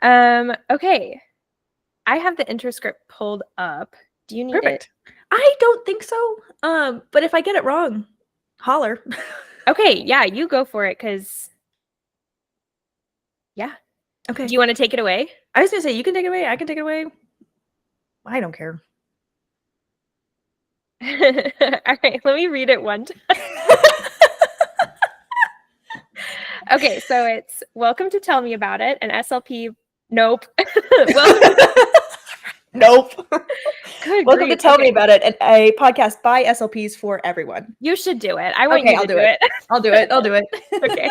Okay. I have the intro script pulled up. Do you need Perfect. I don't think so. But if I get it wrong, holler. Okay, yeah, you go for it, because yeah. Okay. Do you want to take it away? I was gonna say you can take it away. I can take it away. I don't care. All right, let me read it one time. Okay, so it's welcome to Tell Me About It, an SLP. Nope. Nope. Good Welcome grief. to Tell Me About It, a podcast by SLPs for everyone. You should do it. I want you to do it. I'll do it. I'll do it. Okay.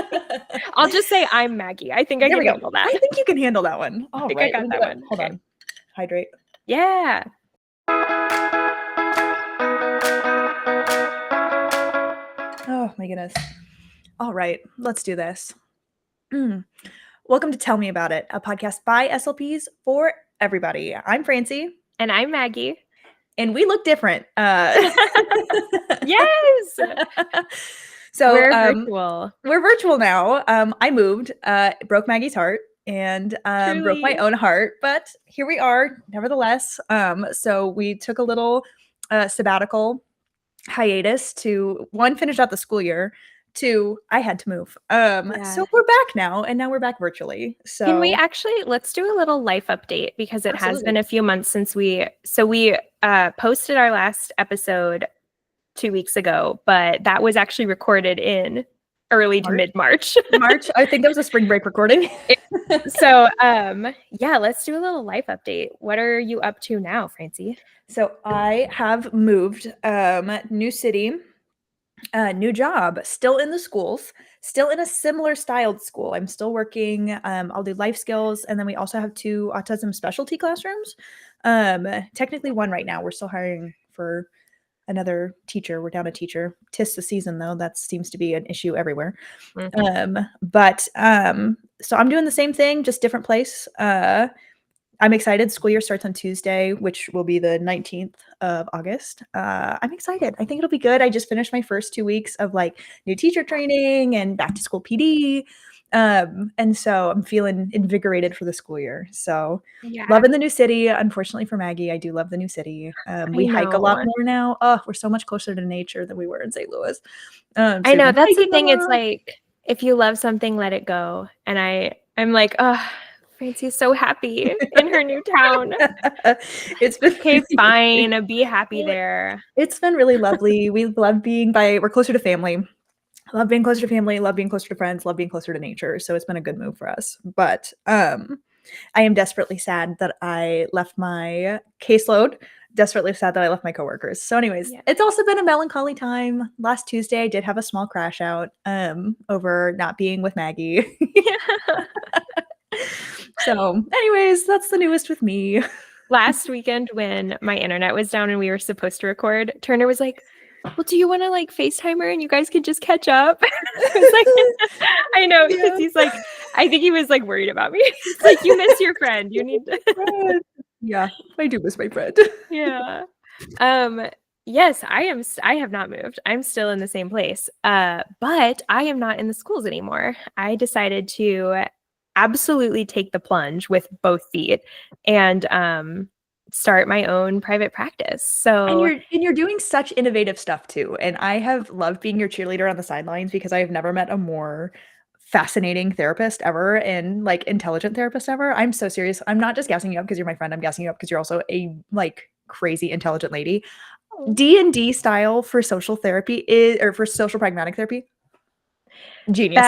I'll just say I'm Maggie. I think I can handle that. I think you can handle that one. All I right. got that one. Hold on. Hydrate. Yeah. Oh my goodness. All right, let's do this. Welcome to Tell Me About It, a podcast by SLPs for everybody. I'm Francie. And I'm Maggie. And we look different. Yes. So we're virtual. We're virtual now. I moved, broke Maggie's heart, and broke my own heart, but here we are nevertheless. So we took a little sabbatical hiatus to, one, finish out the school year, two, I had to move. So we're back now, and now we're back virtually. So can we let's do a little life update, because it has been a few months since we posted our last episode 2 weeks ago, but that was actually recorded in early to mid-March. I think that was a spring break recording. So yeah, let's do a little life update. What are you up to now, Francie? So I have moved, new city, new job, still in the schools, still in a similar styled school. I'm still working. I'll do life skills, and then we also have 2 autism specialty classrooms. Technically 1 right now. We're still hiring for another teacher. We're down a teacher. 'Tis the season, though. That seems to be an issue everywhere. So I'm doing the same thing, just different place. I'm excited. School year starts on Tuesday, which will be the 19th of August. I'm excited. I think it'll be good. I just finished my first 2 weeks of like new teacher training and back to school PD. And so I'm feeling invigorated for the school year. So loving the new city. Unfortunately for Maggie, I do love the new city. We hike a lot more now. Oh, we're so much closer to nature than we were in St. Louis. I know, that's the thing. It's like, if you love something, let it go. And I'm like, oh, Francie's so happy in her new town. It's been okay, fine. Be happy there. It's been really lovely. We love we're closer to family. Love being closer to family, love being closer to friends, love being closer to nature. So it's been a good move for us. But I am desperately sad that I left my caseload. Desperately sad that I left my coworkers. So anyways, It's also been a melancholy time. Last Tuesday, I did have a small crash out over not being with Maggie. So anyways, that's the newest with me. Last weekend when my internet was down and we were supposed to record, Turner was like, well, do you want to like FaceTime her and you guys could just catch up? I know, because he's like, I think he was like worried about me. It's like, you miss your friend. You need to. Yeah, I do miss my friend. Yeah. Yes, I have not moved. I'm still in the same place. But I am not in the schools anymore. I decided to absolutely take the plunge with both feet and start my own private practice. So and you're doing such innovative stuff too. And I have loved being your cheerleader on the sidelines, because I have never met a more fascinating therapist ever, and like intelligent therapist ever. I'm so serious. I'm not just gassing you up because you're my friend. I'm gassing you up because you're also a like crazy intelligent lady. D&D style for social therapy for social pragmatic therapy. Genius.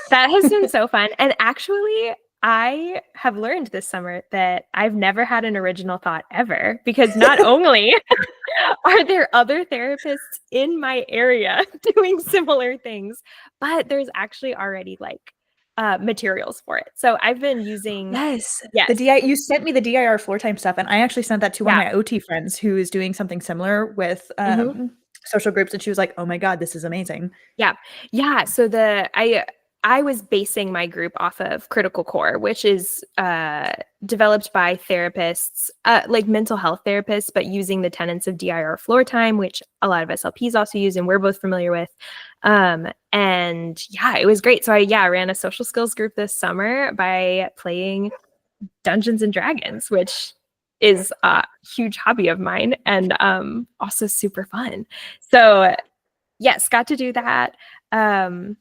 That has been so fun. And actually, I have learned this summer that I've never had an original thought ever, because not only are there other therapists in my area doing similar things, but there's actually already like materials for it. So I've been using you sent me the DIR floor time stuff, and I actually sent that to one of my OT friends who is doing something similar with social groups, and she was like, oh my God, this is amazing. Yeah. So I was basing my group off of Critical Core, which is developed by therapists, like mental health therapists, but using the tenets of DIR floor time, which a lot of SLPs also use and we're both familiar with. And yeah, it was great. So I ran a social skills group this summer by playing Dungeons and Dragons, which is a huge hobby of mine and also super fun. So yes, got to do that. And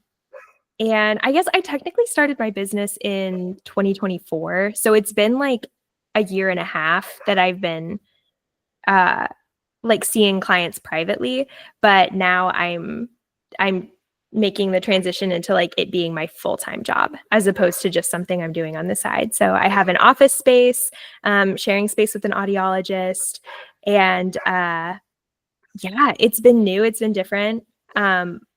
I guess I technically started my business in 2024. So it's been like a year and a half that I've been uh, like seeing clients privately, but now I'm making the transition into like it being my full-time job as opposed to just something I'm doing on the side. So I have an office space, sharing space with an audiologist, and yeah, it's been new, it's been different.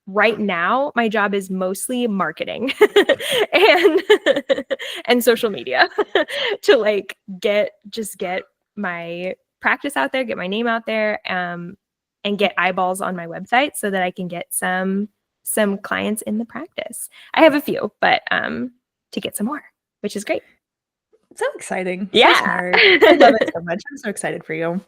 Right now, my job is mostly marketing and and social media to like get my practice out there, get my name out there, and get eyeballs on my website so that I can get some clients in the practice. I have a few, but to get some more, which is great. So exciting. So Yeah. smart. I love it so much. I'm so excited for you.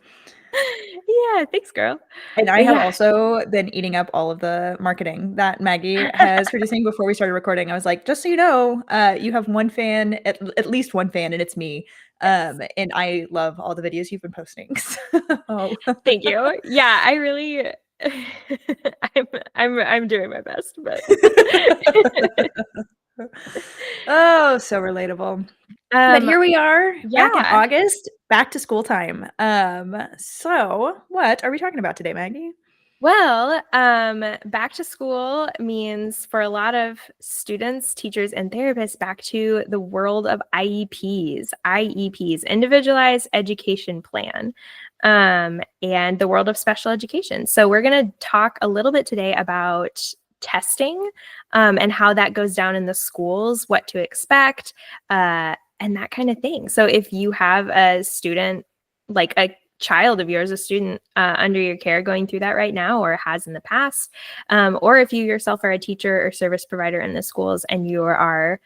Yeah, thanks, girl. And I But have yeah. also been eating up all of the marketing that Maggie has producing before we started recording. I was like, just so you know, you have one fan, at least one fan, and it's me. Yes. And I love all the videos you've been posting. So Thank you. Yeah, I really I'm doing my best, but oh, so relatable. But um here we are back in yeah. August, back to school time. So what are we talking about today, Maggie? Well, back to school means for a lot of students, teachers, and therapists back to the world of IEPs, Individualized Education Plan, and the world of special education. So we're going to talk a little bit today about testing and how that goes down in the schools, what to expect, and that kind of thing. So if you have a student, like a child of yours, a student under your care going through that right now or has in the past, or if you yourself are a teacher or service provider in the schools and you are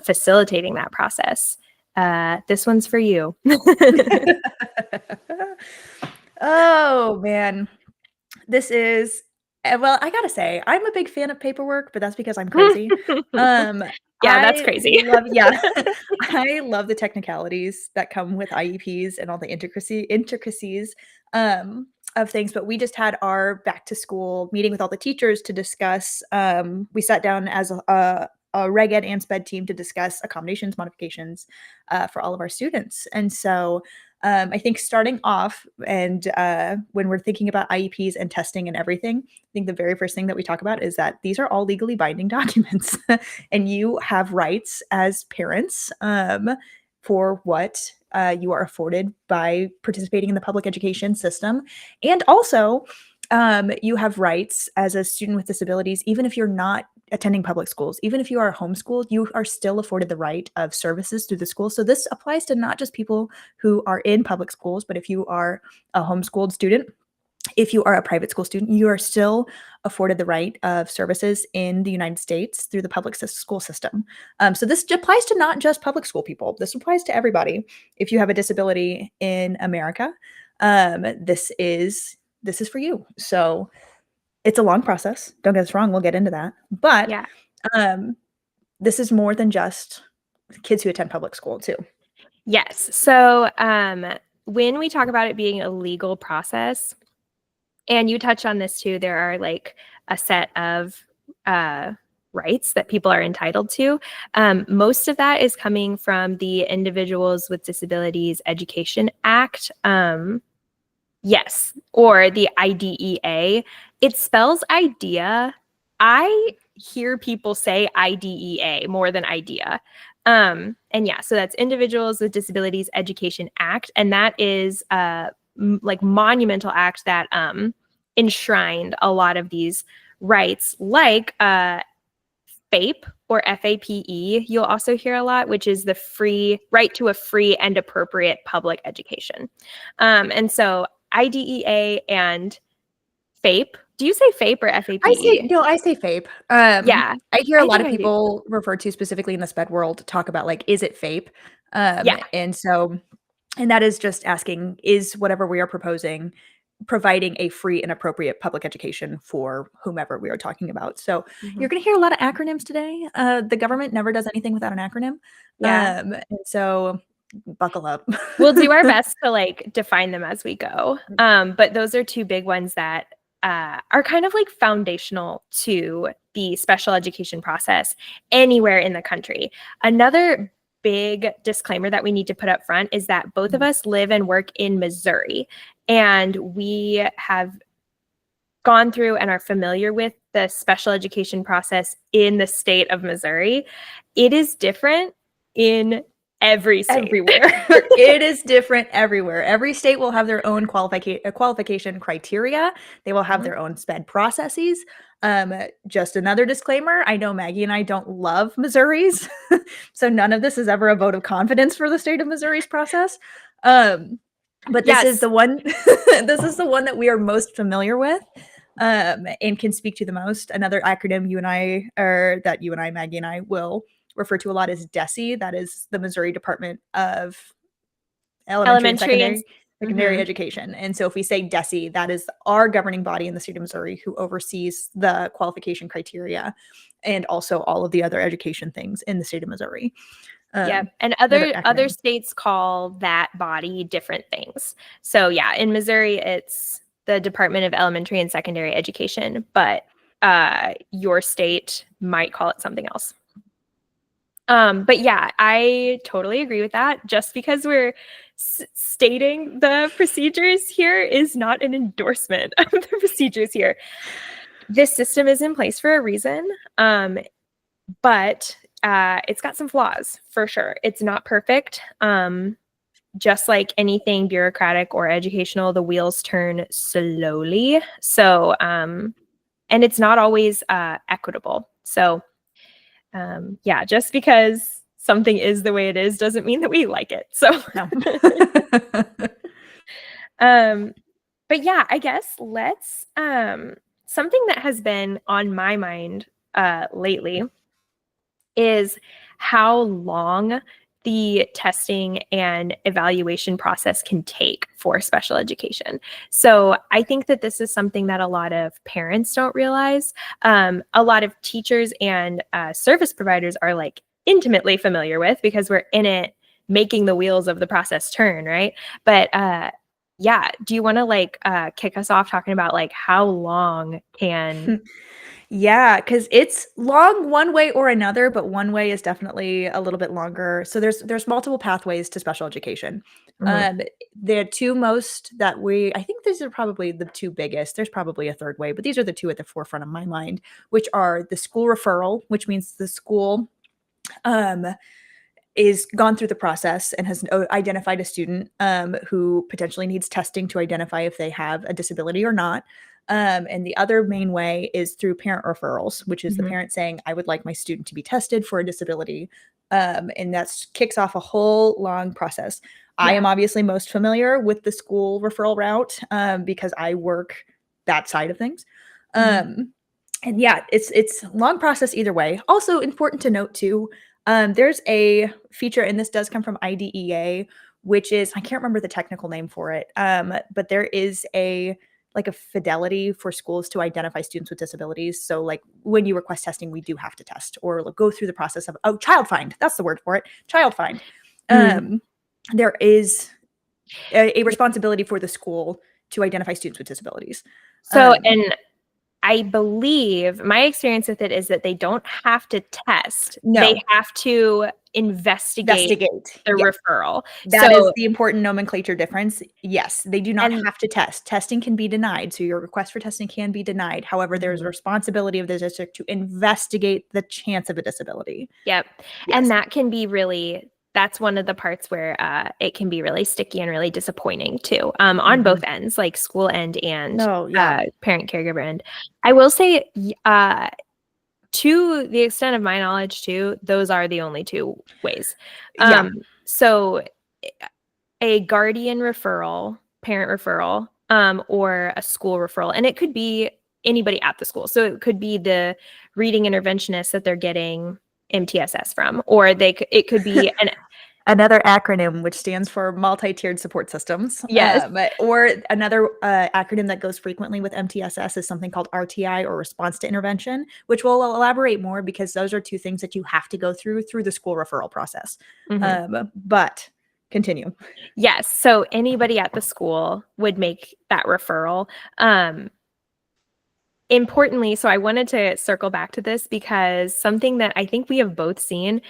facilitating that process, this one's for you. Oh man, this is well, I gotta say, I'm a big fan of paperwork, but that's because I'm crazy. Um, Yeah, that's I crazy. love yeah, I love the technicalities that come with IEPs and all the intricacies of things. But we just had our back to school meeting with all the teachers to discuss. We sat down as a Reg Ed and SPED team to discuss accommodations, modifications for all of our students, and so. I think starting off and when we're thinking about IEPs and testing and everything, I think the very first thing that we talk about is that these are all legally binding documents and you have rights as parents for what you are afforded by participating in the public education system. And also, you have rights as a student with disabilities, even if you're not attending public schools, even if you are homeschooled, you are still afforded the right of services through the school. So this applies to not just people who are in public schools, but if you are a homeschooled student, if you are a private school student, you are still afforded the right of services in the United States through the public school system. So this applies to not just public school people. This applies to everybody. If you have a disability in America, this is for you. So it's a long process. Don't get us wrong. We'll get into that. But Yeah. um, this is more than just kids who attend public school too. Yes. So when we talk about it being a legal process, and you touched on this too, there are like a set of rights that people are entitled to. Most of that is coming from the Individuals with Disabilities Education Act. Yes, or the IDEA. It spells idea. I hear people say IDEA more than idea. And yeah, so that's Individuals with Disabilities Education Act, and that is like monumental act that enshrined a lot of these rights, like FAPE or FAPE. You'll also hear a lot, which is the free right to a free and appropriate public education. And so IDEA and FAPE. Do you say FAPE or FAPE? I say FAPE. Yeah, I hear a I lot think of I do. people refer to specifically in the SPED world talk about like, is it FAPE? Yeah. And so, and that is just asking, is whatever we are proposing providing a free and appropriate public education for whomever we are talking about. So Mhm. you're going to hear a lot of acronyms today. The government never does anything without an acronym. Yeah. And so buckle up. We'll do our best to like define them as we go. But those are two big ones that are kind of like foundational to the special education process anywhere in the country. Another big disclaimer that we need to put up front is that both of us live and work in Missouri, and we have gone through and are familiar with the special education process in the state of Missouri. It is different in every state. Everywhere. It is different everywhere. Every state will have their own qualification criteria. They will have their own SPED processes. Just another disclaimer, I know Maggie and I don't love Missouri's, so none of this is ever a vote of confidence for the state of Missouri's process. But this is the one this is the one that we are most familiar with, and can speak to the most. Another acronym you and I, Maggie and I, will refer to a lot as DESE. That is the Missouri Department of Elementary and Secondary Education. And so if we say DESE, that is our governing body in the state of Missouri who oversees the qualification criteria and also all of the other education things in the state of Missouri. Yeah, and other states call that body different things. So yeah, in Missouri, it's the Department of Elementary and Secondary Education, but your state might call it something else. But yeah, I totally agree with that. Just because we're stating the procedures here is not an endorsement of the procedures here. This system is in place for a reason, but it's got some flaws for sure. It's not perfect. Just like anything bureaucratic or educational, the wheels turn slowly. So, and it's not always equitable. So, yeah, just because something is the way it is doesn't mean that we like it. So, no. But yeah, I guess let's something that has been on my mind lately is how long the testing and evaluation process can take for special education. So I think that this is something that a lot of parents don't realize. A lot of teachers and service providers are like intimately familiar with because we're in it making the wheels of the process turn, right? But yeah, do you want to like kick us off talking about like how long can Yeah, because it's long one way or another, but one way is definitely a little bit longer. So there's multiple pathways to special education. The two most that I think these are probably the two biggest. There's probably a third way, but these are the two at the forefront of my mind, which are the school referral, which means the school is gone through the process and has identified a student who potentially needs testing to identify if they have a disability or not. And the other main way is through parent referrals, which is the parent saying, I would like my student to be tested for a disability. And that kicks off a whole long process. Yeah. I am obviously most familiar with the school referral route because I work that side of things. And yeah, it's a long process either way. Also important to note too, there's a feature, and this does come from IDEA, which is, I can't remember the technical name for it, but there is a fidelity for schools to identify students with disabilities. So like when you request testing, we do have to test or go through the process of, child find. That's the word for it. Child find. There is a responsibility for the school to identify students with disabilities. So, and I believe my experience with it is that they don't have to test. No. They have to investigate the referral. That is the important nomenclature difference. Yes, they do not have to test. Testing can be denied. So your request for testing can be denied. However, there's a responsibility of the district to investigate the chance of a disability. Yep. Yes. And that can be that's one of the parts where it can be really sticky and really disappointing too, on both ends, like school end and parent caregiver end. I will say, to the extent of my knowledge too, those are the only two ways. So a guardian referral, parent referral, or a school referral, and it could be anybody at the school. So it could be the reading interventionist that they're getting MTSS from, or it could be another acronym which stands for multi-tiered support systems. Yes. Or another acronym that goes frequently with MTSS is something called RTI, or response to intervention, which we'll elaborate more because those are two things that you have to go through the school referral process. But continue. Yes. So anybody at the school would make that referral. Importantly, so I wanted to circle back to this because something that I think we have both seen,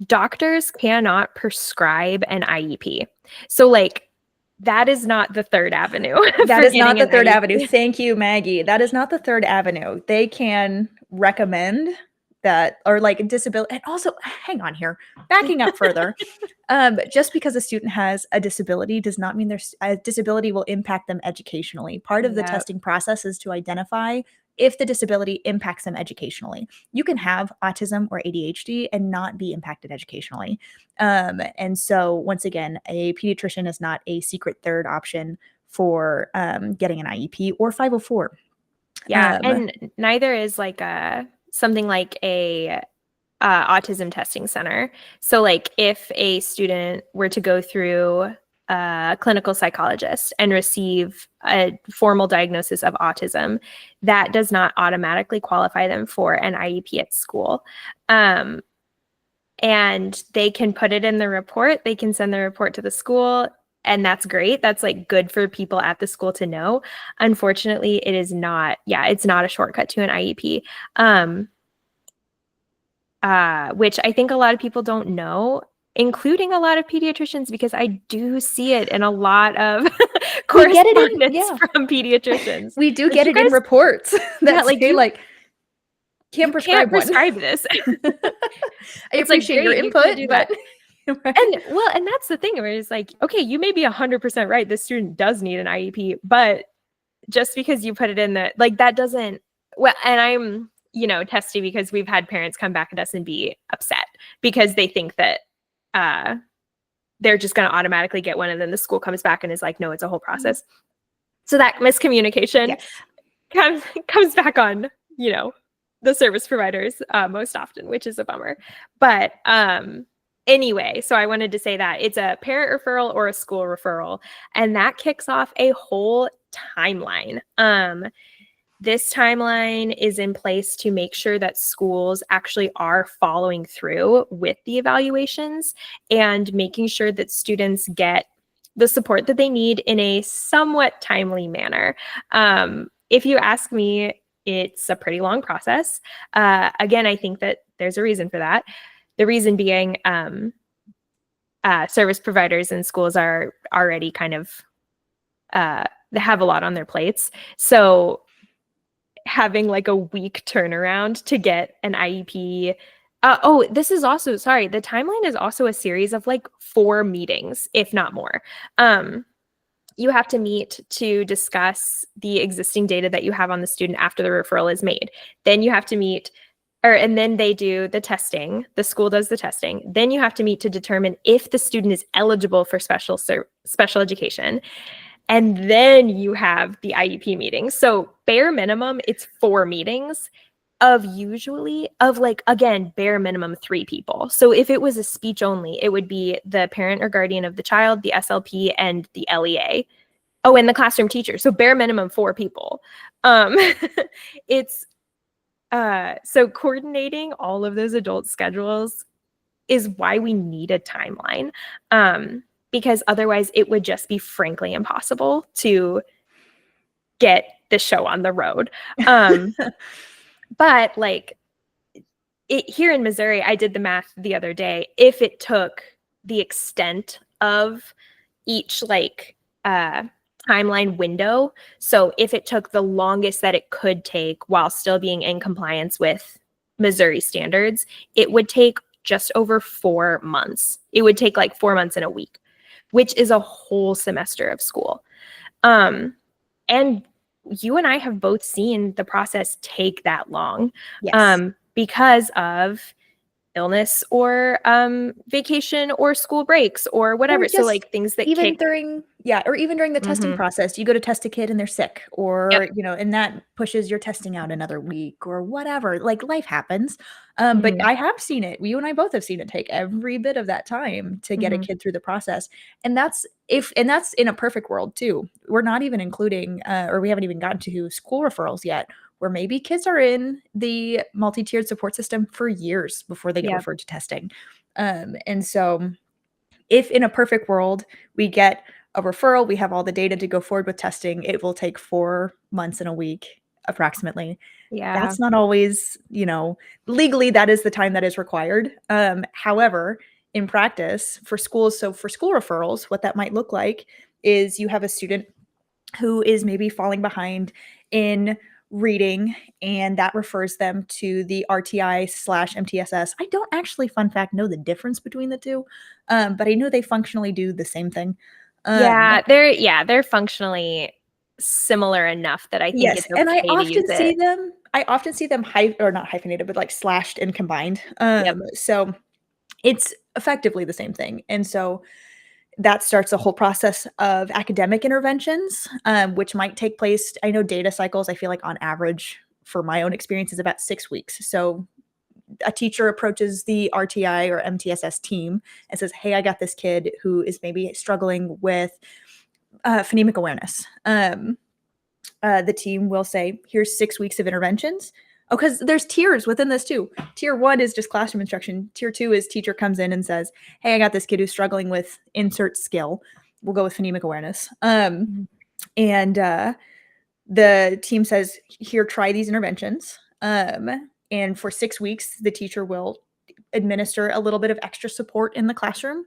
doctors cannot prescribe an IEP. So like that is not the third avenue That for is not getting the an third avenue. IEP. Thank you, Maggie. That is not the third avenue. They can recommend that, or like disability. And also, hang on here, backing up further. Just because a student has a disability does not mean their a disability will impact them educationally. Part of the Yep. testing process is to identify if the disability impacts them educationally. You can have autism or ADHD and not be impacted educationally. And so, once again, a pediatrician is not a secret third option for getting an IEP or 504. Yeah, Um, and neither is like a something like a autism testing center. So like if a student were to go through a clinical psychologist and receive a formal diagnosis of autism, that does not automatically qualify them for an IEP at school. And they can put it in the report, they can send the report to the school, and that's great. That's like good for people at the school to know. Unfortunately, it is not, yeah, it's not a shortcut to an IEP. Which I think a lot of people don't know, including a lot of pediatricians, because I do see it in a lot of we get it in, correspondence yeah, from pediatricians. we do Like, get you it in guys, reports yeah, that like say like you can't can't prescribe one. prescribe this. I It's like, appreciate your great, you can't input, do but that. And well, and that's the thing where it's like, okay, you may be 100% right. This student does need an IEP, but just because you put it in the like that doesn't well, and I'm testy because we've had parents come back at us and be upset because they think that they're just going to automatically get one, and then the school comes back and is like, no, it's a whole process. So that miscommunication yes. comes back on the service providers most often, which is a bummer. But anyway, so I wanted to say that it's a parent referral or a school referral, and that kicks off a whole timeline. This timeline is in place to make sure that schools actually are following through with the evaluations and making sure that students get the support that they need in a somewhat timely manner. If you ask me, it's a pretty long process. Again, I think that there's a reason for that. The reason being service providers and schools are already kind of they have a lot on their plates. So having like a week turnaround to get an IEP. This is also, sorry, the timeline is also a series of like 4 meetings, if not more. You have to meet to discuss the existing data that you have on the student after the referral is made. Then you have to meet, and then they do the testing. The school does the testing. Then you have to meet to determine if the student is eligible for special education. And then you have the IEP meeting. So bare minimum, it's 4 meetings of like, again, bare minimum 3 people. So if it was a speech only, it would be the parent or guardian of the child, the SLP, and the LEA. Oh, and the classroom teacher. So bare minimum 4 people. It's so coordinating all of those adult schedules is why we need a timeline. Because otherwise it would just be frankly impossible to get the show on the road. But like here in Missouri, I did the math the other day. If it took the extent of each like timeline window, so if it took the longest that it could take while still being in compliance with Missouri standards, it would take just over 4 months. It would take like 4 months and a week, which is a whole semester of school. And you and I have both seen the process take that long. Yes. Because of illness or vacation or school breaks or whatever. So like things that even kick. during the testing process, you go to test a kid and they're sick, or Yep. and that pushes your testing out another week or whatever. Like life happens. But I have seen it. You and I both have seen it take every bit of that time to get a kid through the process. And that's in a perfect world too. We're not even including or we haven't even gotten to school referrals yet, where maybe kids are in the multi-tiered support system for years before they get Yep. referred to testing. And so If in a perfect world we get a referral, we have all the data to go forward with testing, it will take 4 months and a week approximately. Yeah. That's not always, legally that is the time that is required. However, in practice for schools, so for school referrals, what that might look like is you have a student who is maybe falling behind in reading, and that refers them to the RTI/MTSS. I don't actually, fun fact, know the difference between the two, but I know they functionally do the same thing. Yeah, they're functionally similar enough that I think Yes, it's and I okay to use often see it. them or not hyphenated, but like slashed and combined. Yep. So it's effectively the same thing. And so that starts a whole process of academic interventions, which might take place. I know data cycles, I feel like on average, for my own experience, is about 6 weeks. So a teacher approaches the RTI or MTSS team and says, "Hey, I got this kid who is maybe struggling with phonemic awareness." The team will say, "Here's 6 weeks of interventions." Oh, because there's tiers within this too. Tier 1 is just classroom instruction. Tier 2 is teacher comes in and says, "Hey, I got this kid who's struggling with insert skill." We'll go with phonemic awareness. Mhm. And the team says, "Here, try these interventions." And for 6 weeks, the teacher will administer a little bit of extra support in the classroom,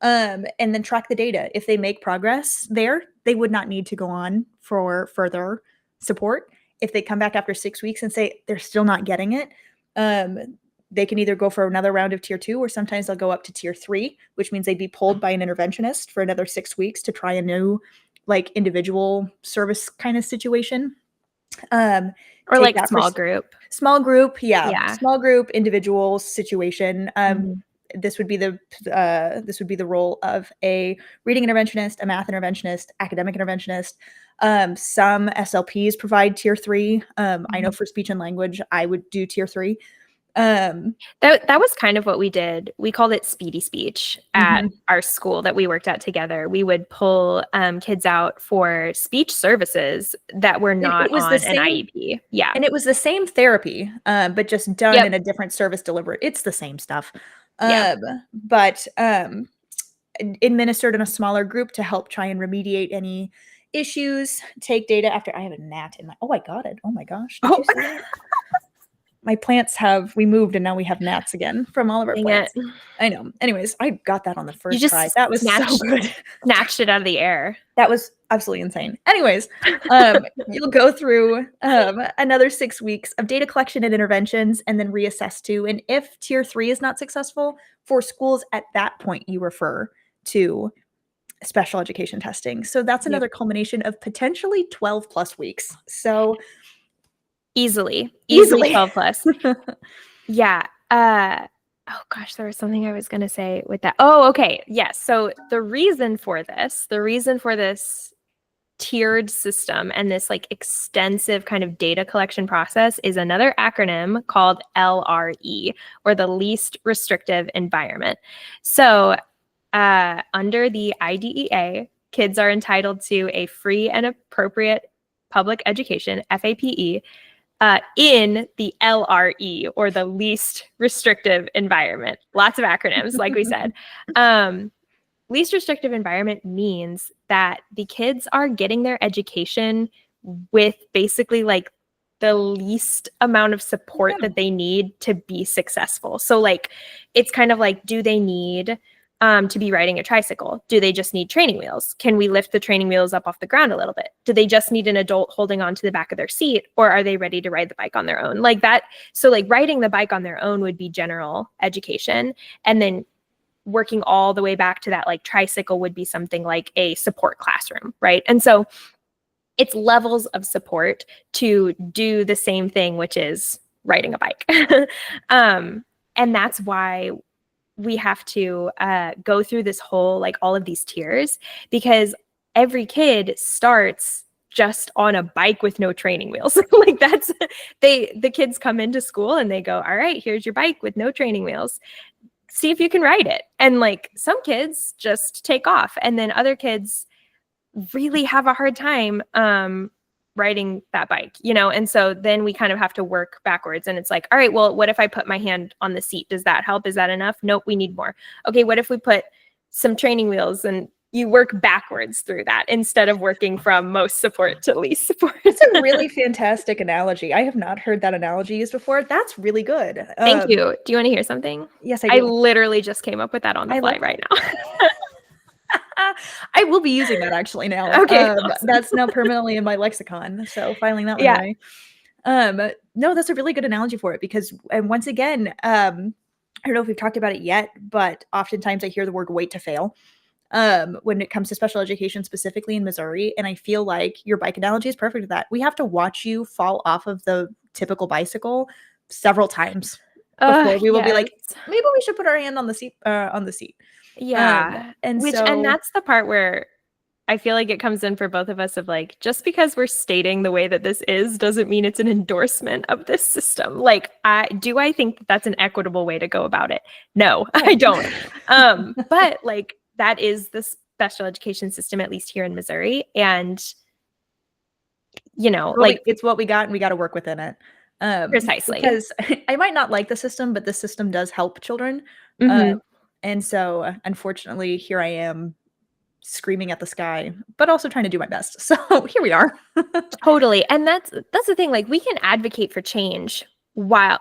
and then track the data. If they make progress there, they would not need to go on for further support. If they come back after 6 weeks and say they're still not getting it, um, they can either go for another round of tier 2, or sometimes they'll go up to tier 3, which means they'd be pulled by an interventionist for another 6 weeks to try a new, like, individual service kind of situation. Um, Or take like that for small group. small group, yeah, Yeah. small group, individual situation. Mhm. This would be the role of a reading interventionist, a math interventionist, academic interventionist. Some SLPs provide tier 3. I know Mhm. for speech and language, I would do tier 3. Um, That was kind of what we did. We called it speedy speech at mhm. our school that we worked at together. We would pull kids out for speech services that were not It was the on an same, IEP. Yeah. and it was the same therapy, but just done Yep. in a different service delivery. It's the same stuff, Yeah. but administered in a smaller group to help try and remediate any issues. Take data after I have a gnat in my. Oh, I got it. Oh my gosh, did Oh, you see that? My plants we moved and now we have gnats again from all of our dang it. plants. I know. Anyways, I got that on the You first try. just That was so good. snatched it out of the air. That was absolutely insane. Anyways, you'll go through another 6 weeks of data collection and interventions and then reassess too. And if tier 3 is not successful for schools, at that point, you refer to special education testing. So that's Yep. another culmination of potentially 12 plus weeks. So Easily easily. 12 plus. Yeah. Oh gosh, there was something I was going to say with that. Oh, okay. Yes. So the reason for this tiered system and this like extensive kind of data collection process is another acronym called LRE, or the least restrictive environment. So under the IDEA, kids are entitled to a free and appropriate public education, FAPE, in the LRE, or the least restrictive environment. Lots of acronyms, like we said. Least restrictive environment means that the kids are getting their education with basically like the least amount of support Yeah. that they need to be successful. So like it's kind of like, do they need to be riding a tricycle? Do they just need training wheels? Can we lift the training wheels up off the ground a little bit? Do they just need an adult holding on to the back of their seat, or are they ready to ride the bike on their own? Like that. So like riding the bike on their own would be general education. And then working all the way back to that like tricycle would be something like a support classroom, right? And so it's levels of support to do the same thing, which is riding a bike. And that's why we have to go through this whole, like all of these tiers, because every kid starts just on a bike with no training wheels. Like that's, the kids come into school and they go, all right, here's your bike with no training wheels. See if you can ride it. And like some kids just take off, and then other kids really have a hard time riding that bike, and so then we kind of have to work backwards, and it's like, all right, well, what if I put my hand on the seat? Does that help? Is that enough? Nope, we need more. Okay, what if we put some training wheels and you work backwards through that instead of working from most support to least support. It's a really fantastic analogy. I have not heard that analogy used before. That's really good. Thank you. Do you want to hear something? Yes, I I do. literally just came up with that on the fly right now. I will be using that actually now. Okay, awesome. That's now permanently in my lexicon. So filing that one Yeah. away. No, that's a really good analogy for it because, and once again, I don't know if we've talked about it yet, but oftentimes I hear the word wait to fail when it comes to special education, specifically in Missouri. And I feel like your bike analogy is perfect for that. We have to watch you fall off of the typical bicycle several times before we will be like, maybe we should put our hand on the seat, Yeah. And and that's the part where I feel like it comes in for both of us of like, just because we're stating the way that this is doesn't mean it's an endorsement of this system. Like, I think that that's an equitable way to go about it? No, I don't. But like, that is the special education system, at least here in Missouri. And, you know, it's what we got and we got to work within it. Precisely. Because I might not like the system, but the system does help children. And so unfortunately, here I am screaming at the sky, but also trying to do my best. So here we are. Totally. And that's the thing. Like, we can advocate for change while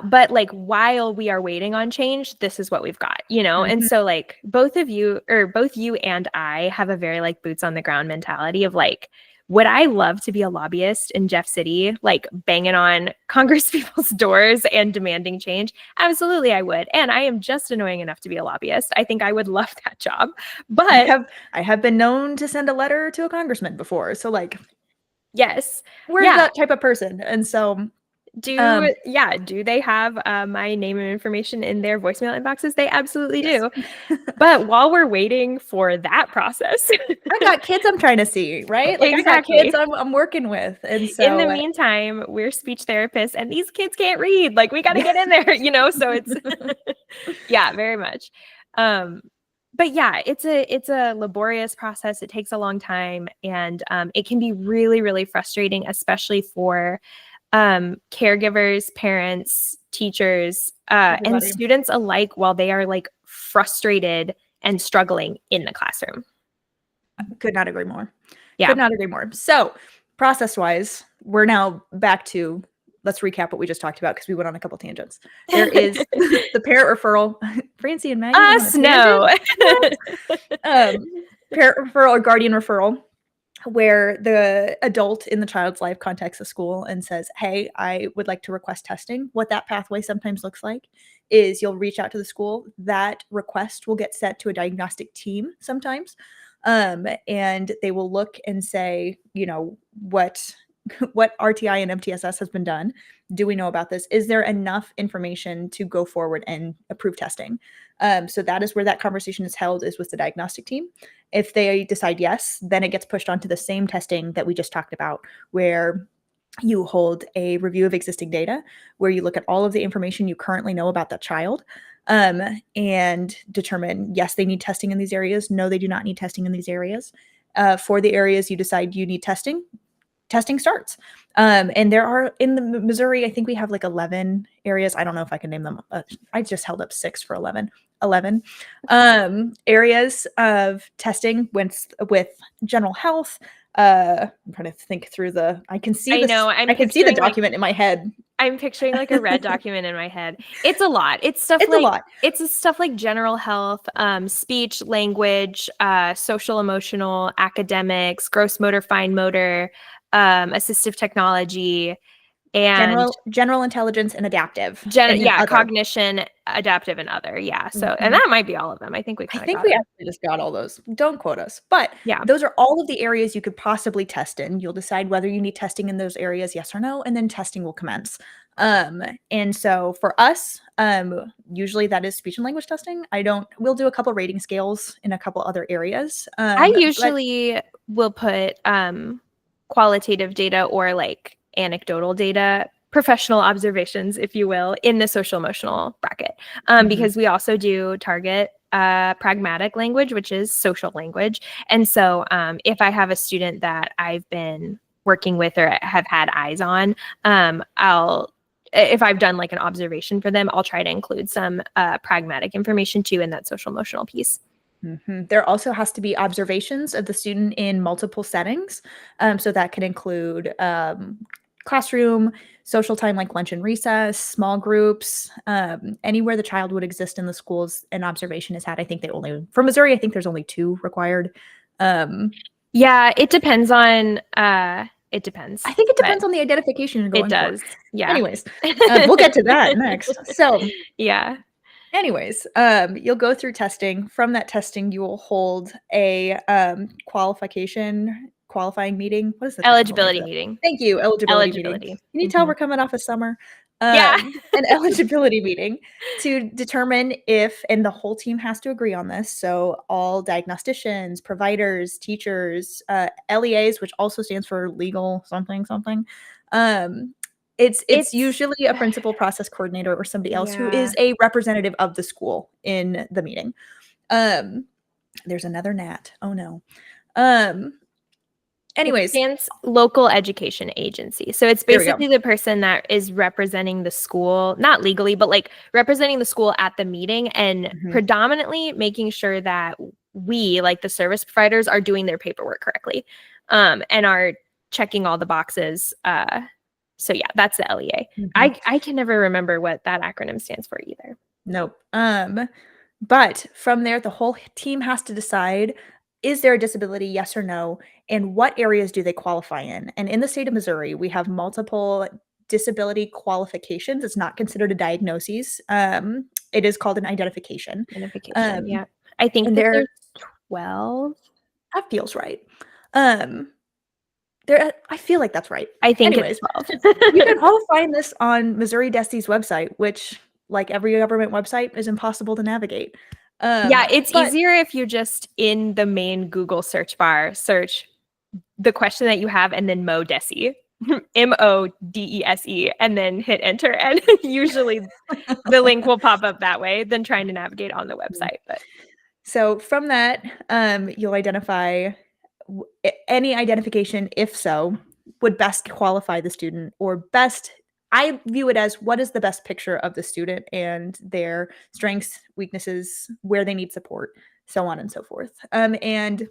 we are waiting on change, this is what we've got, you know? And so like both you and I have a very like boots on the ground mentality of like, would I love to be a lobbyist in Jeff City, like banging on Congress people's doors and demanding change? Absolutely, I would. And I am just annoying enough to be a lobbyist. I think I would love that job. But I have been known to send a letter to a congressman before. So like, yes, we're that type of person. And so do they have my name and information in their voicemail inboxes? They absolutely do. But while we're waiting for that process, I got kids I'm trying to see, right? Like exactly. I got kids I'm working with. And so in the meantime, we're speech therapists and these kids can't read. Like, we got to get in there, you know? So it's, yeah, very much. But yeah, it's a laborious process. It takes a long time, and it can be really, really frustrating, especially for caregivers, parents, teachers, and students alike, while they are like frustrated and struggling in the classroom. Could not agree more. Yeah. Could not agree more. So process wise, we're now back to, let's recap what we just talked about because we went on a couple tangents. There is the parent referral. Francie and Maggie. No. Parent referral or guardian referral, where the adult in the child's life contacts the school and says, hey, I would like to request testing. What that pathway sometimes looks like is you'll reach out to the school. That request will get sent to a diagnostic team sometimes. And they will look and say, you know, what RTI and MTSS has been done. Do we know about this? Is there enough information to go forward and approve testing? So that is where that conversation is held, is with the diagnostic team. If they decide yes, then it gets pushed onto the same testing that we just talked about, where you hold a review of existing data, where you look at all of the information you currently know about that child, and determine, yes, they need testing in these areas. No, they do not need testing in these areas. For the areas you decide you need testing starts. And there are, in the Missouri, I think we have like 11 areas. I don't know if I can name them. I just held up 6 for 11 areas of testing with general health. I'm trying to think through I can see I can see the document in my head. I'm picturing like a red document in my head. It's a lot. It's stuff like general health, speech, language, social, emotional, academics, gross motor, fine motor, assistive technology, and general intelligence and adaptive. Cognition, adaptive, and other. Yeah. So, and that might be all of them. I think we actually just got all those. Don't quote us, but yeah, those are all of the areas you could possibly test in. You'll decide whether you need testing in those areas, yes or no, and then testing will commence. And so for us, usually that is speech and language testing. We'll do a couple rating scales in a couple other areas. I usually will put qualitative data or like anecdotal data, professional observations, if you will, in the social emotional bracket, because we also do target pragmatic language, which is social language. And so if I have a student that I've been working with or have had eyes on, if I've done like an observation for them, I'll try to include some pragmatic information too in that social emotional piece. There also has to be observations of the student in multiple settings. So that can include classroom, social time like lunch and recess, small groups, anywhere the child would exist in the schools an observation is had. I think for Missouri, I think there's only 2 required. Yeah, it depends on, it depends. I think it depends on the identification you're It going for. does. Yeah. Anyways, we'll get to that next. So yeah. anyways, you'll go through testing. From that testing, you will hold a qualifying meeting. What is the technical name for Eligibility that? meeting. Thank you, eligibility meeting. Can you tell we're coming off of summer? Yeah. An eligibility meeting to determine if, and the whole team has to agree on this. So all diagnosticians, providers, teachers, LEAs, which also stands for legal something something. It's usually a principal process coordinator or somebody else who is a representative of the school in the meeting. There's another Nat. Oh no. Anyways, it stands local education agency. So it's basically the person that is representing the school, not legally, but like representing the school at the meeting and predominantly making sure that we, like the service providers, are doing their paperwork correctly, and are checking all the boxes. So yeah, that's the LEA. I can never remember what that acronym stands for either. Nope. But from there, the whole team has to decide, is there a disability, yes or no, and what areas do they qualify in? And in the state of Missouri, we have multiple disability qualifications. It's not considered a diagnosis. It is called an identification. Yeah. I think that there's 12. That feels right. I feel like that's right. I think Anyways, it's 12. You can all find this on Missouri DESE's website, which, like every government website, is impossible to navigate. Yeah, it's easier if you just in the main Google search bar search the question that you have and then MoDESE, MoDESE, and then hit enter. And usually the link will pop up that way than trying to navigate on the website. But so from that, you'll identify any identification, if so, would best qualify the student, or best, I view it as, what is the best picture of the student and their strengths, weaknesses, where they need support, so on and so forth. And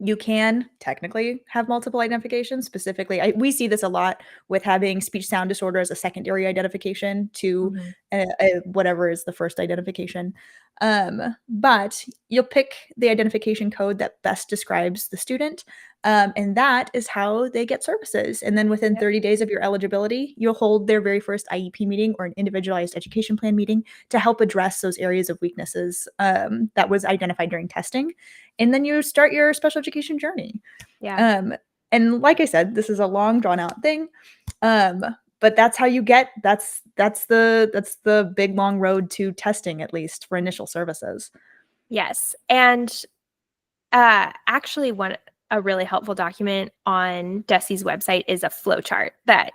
you can technically have multiple identifications. Specifically, we see this a lot with having speech sound disorder as a secondary identification to whatever is the first identification. But you'll pick the identification code that best describes the student, and that is how they get services. And then within 30 days of your eligibility, you'll hold their very first IEP meeting or an individualized education plan meeting to help address those areas of weaknesses that was identified during testing. And then you start your special education journey. And like I said, this is a long drawn out thing. But that's how you get, that's the big long road to testing, at least for initial services. Yes. And actually a really helpful document on DESE's website is a flow chart that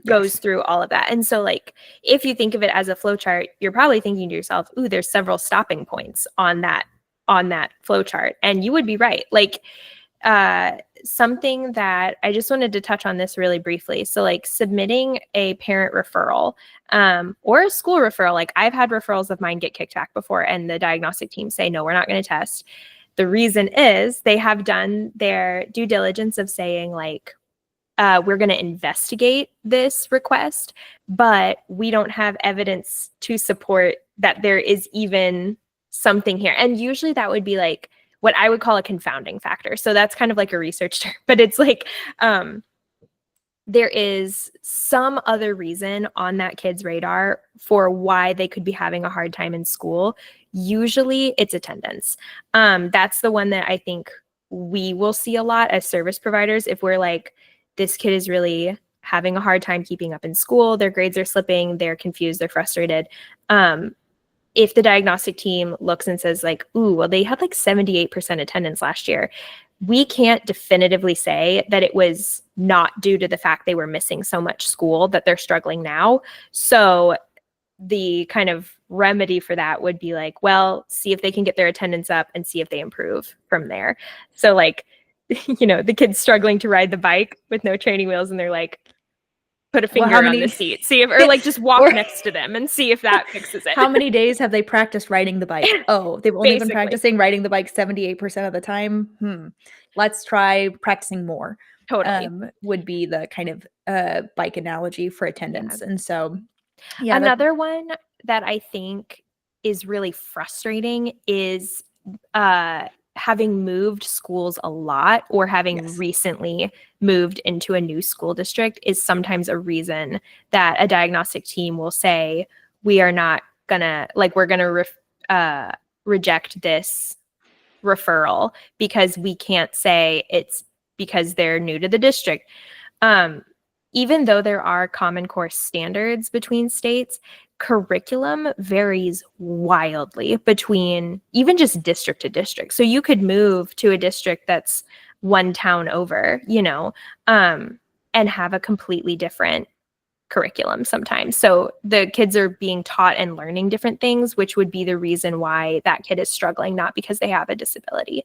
goes through all of that. And so like, if you think of it as a flow chart, you're probably thinking to yourself, ooh, there's several stopping points on that flow chart. And you would be right. Like, something that I just wanted to touch on this really briefly. So like submitting a parent referral, or a school referral, like I've had referrals of mine get kicked back before and the diagnostic team say, no, we're not going to test. The reason is they have done their due diligence of saying like, we're going to investigate this request, but we don't have evidence to support that there is even something here. And usually that would be like what I would call a confounding factor. So that's kind of like a research term, but it's like there is some other reason on that kid's radar for why they could be having a hard time in school. Usually it's attendance. That's the one that I think we will see a lot as service providers. If we're like, this kid is really having a hard time keeping up in school, their grades are slipping, they're confused, they're frustrated. If the diagnostic team looks and says like, ooh, well, they had like 78% attendance last year, we can't definitively say that it was not due to the fact they were missing so much school that they're struggling now. So the kind of remedy for that would be like, well, see if they can get their attendance up and see if they improve from there. So like, you know, the kid's struggling to ride the bike with no training wheels and they're like, put a Well, how finger on the many seat, see if, or like just walk or next to them and see if that fixes it. how many days have they practiced riding the bike? Oh, they've only been Basically, practicing riding the bike 78% of the time. Let's try practicing more. totally. Would be the kind of bike analogy for Yeah. attendance. And so, yeah, that Another one that I think is really frustrating is having moved schools a lot or having yes. recently moved into a new school district is sometimes a reason that a diagnostic team will say, we are not gonna, like, we're gonna reject this referral because we can't say it's because they're new to the district. Um, Even though there are common core standards between states, curriculum varies wildly between even just district to district. So you could move to a district that's one town over, and have a completely different curriculum sometimes. So the kids are being taught and learning different things, which would be the reason why that kid is struggling, not because they have a disability.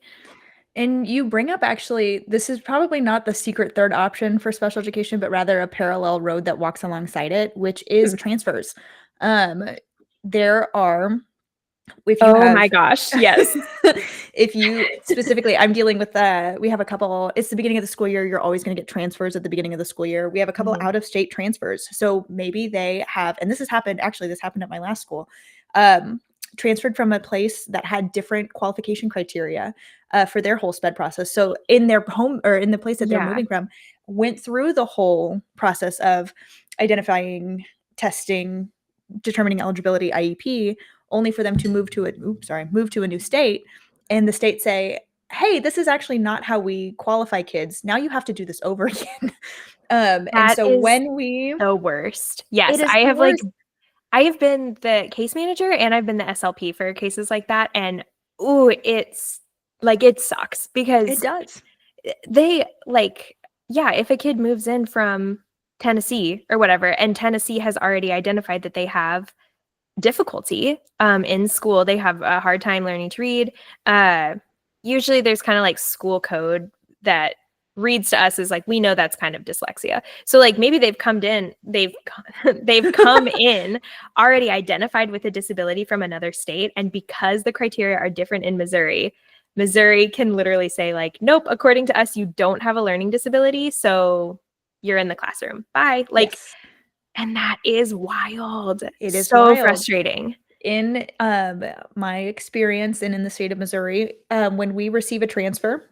And you bring up actually, this is probably not the secret third option for special education, but rather a parallel road that walks alongside it, which is Hmm. transfers. Um, there are, if you Oh my have, gosh, yes. if you specifically, I'm dealing with we have a couple, it's the beginning of the school year. You're always going to get transfers at the beginning of the school year. We have a couple Mhm. out of state transfers. So maybe they have, and this has happened, actually, this happened at my last school. Um, Transferred from a place that had different qualification criteria for their whole sped process. So in their home or in the place that they're Yeah. moving from, went through the whole process of identifying, testing, determining eligibility, IEP, only for them to move to a new state, and the state say, "Hey, this is actually not how we qualify kids. Now you have to do this over again." And That so is when we, the worst. it Yes, is the worst. I have been the case manager and I've been the SLP for cases like that. And ooh, it's like it sucks It because does. they like, yeah, if a kid moves in from Tennessee or whatever, and Tennessee has already identified that they have difficulty in school, they have a hard time learning to read. Usually there's kind of like school code that reads to us as like, we know that's kind of dyslexia. So like maybe they've come in already identified with a disability from another state, and because the criteria are different in Missouri can literally say like, nope, according to us you don't have a learning disability, so you're in the classroom, bye. Like, Yes, and that is wild. it is So wild. frustrating. In my experience and in the state of Missouri, when we receive a transfer,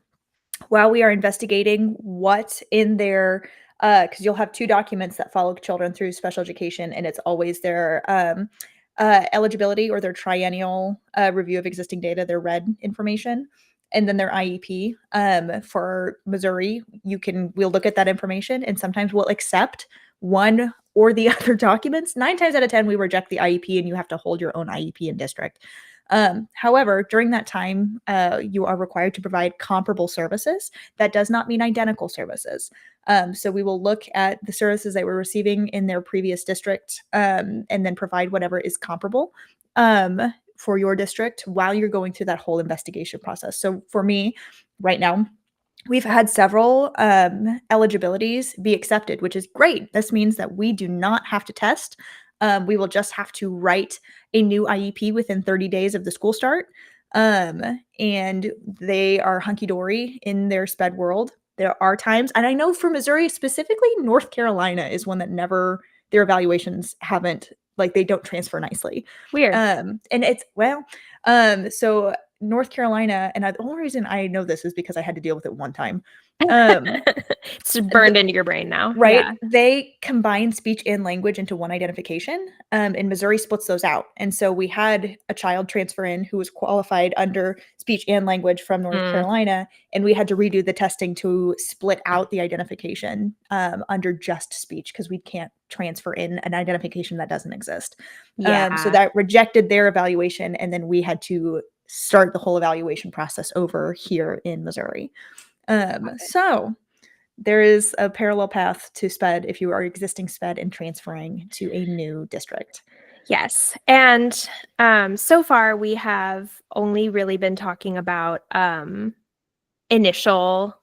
while we are investigating what in their because you'll have two documents that follow children through special education, and it's always their eligibility or their triennial review of existing data, their red information, and then their IEP. For Missouri, we'll look at that information, and sometimes we'll accept one or the other documents. 9 times out of 10, we reject the IEP, and you have to hold your own IEP in district. However, during that time, you are required to provide comparable services. That does not mean identical services. So we will look at the services they were receiving in their previous district, and then provide whatever is comparable for your district while you're going through that whole investigation process. So for me, right now, we've had several eligibilities be accepted, which is great. This means that we do not have to test. We will just have to write a new IEP within 30 days of the school start. And they are hunky dory in their sped world. There are times, and I know for Missouri specifically, North Carolina is one that never, their evaluations haven't, like, they don't transfer nicely. Weird. And it's, well, so North Carolina, and the only reason I know this is because I had to deal with it one time. It's burned into your brain now. Right? Yeah. They combine speech and language into one identification, and Missouri splits those out. And so we had a child transfer in who was qualified under speech and language from North Mm, Carolina, and we had to redo the testing to split out the identification under just speech because we can't transfer in an identification that doesn't exist. So yeah. that rejected their evaluation, and then we had to start the whole evaluation process over here in Missouri. So there is a parallel path to SPED if you are existing SPED and transferring to a new district. Yes. And so far we have only really been talking about initial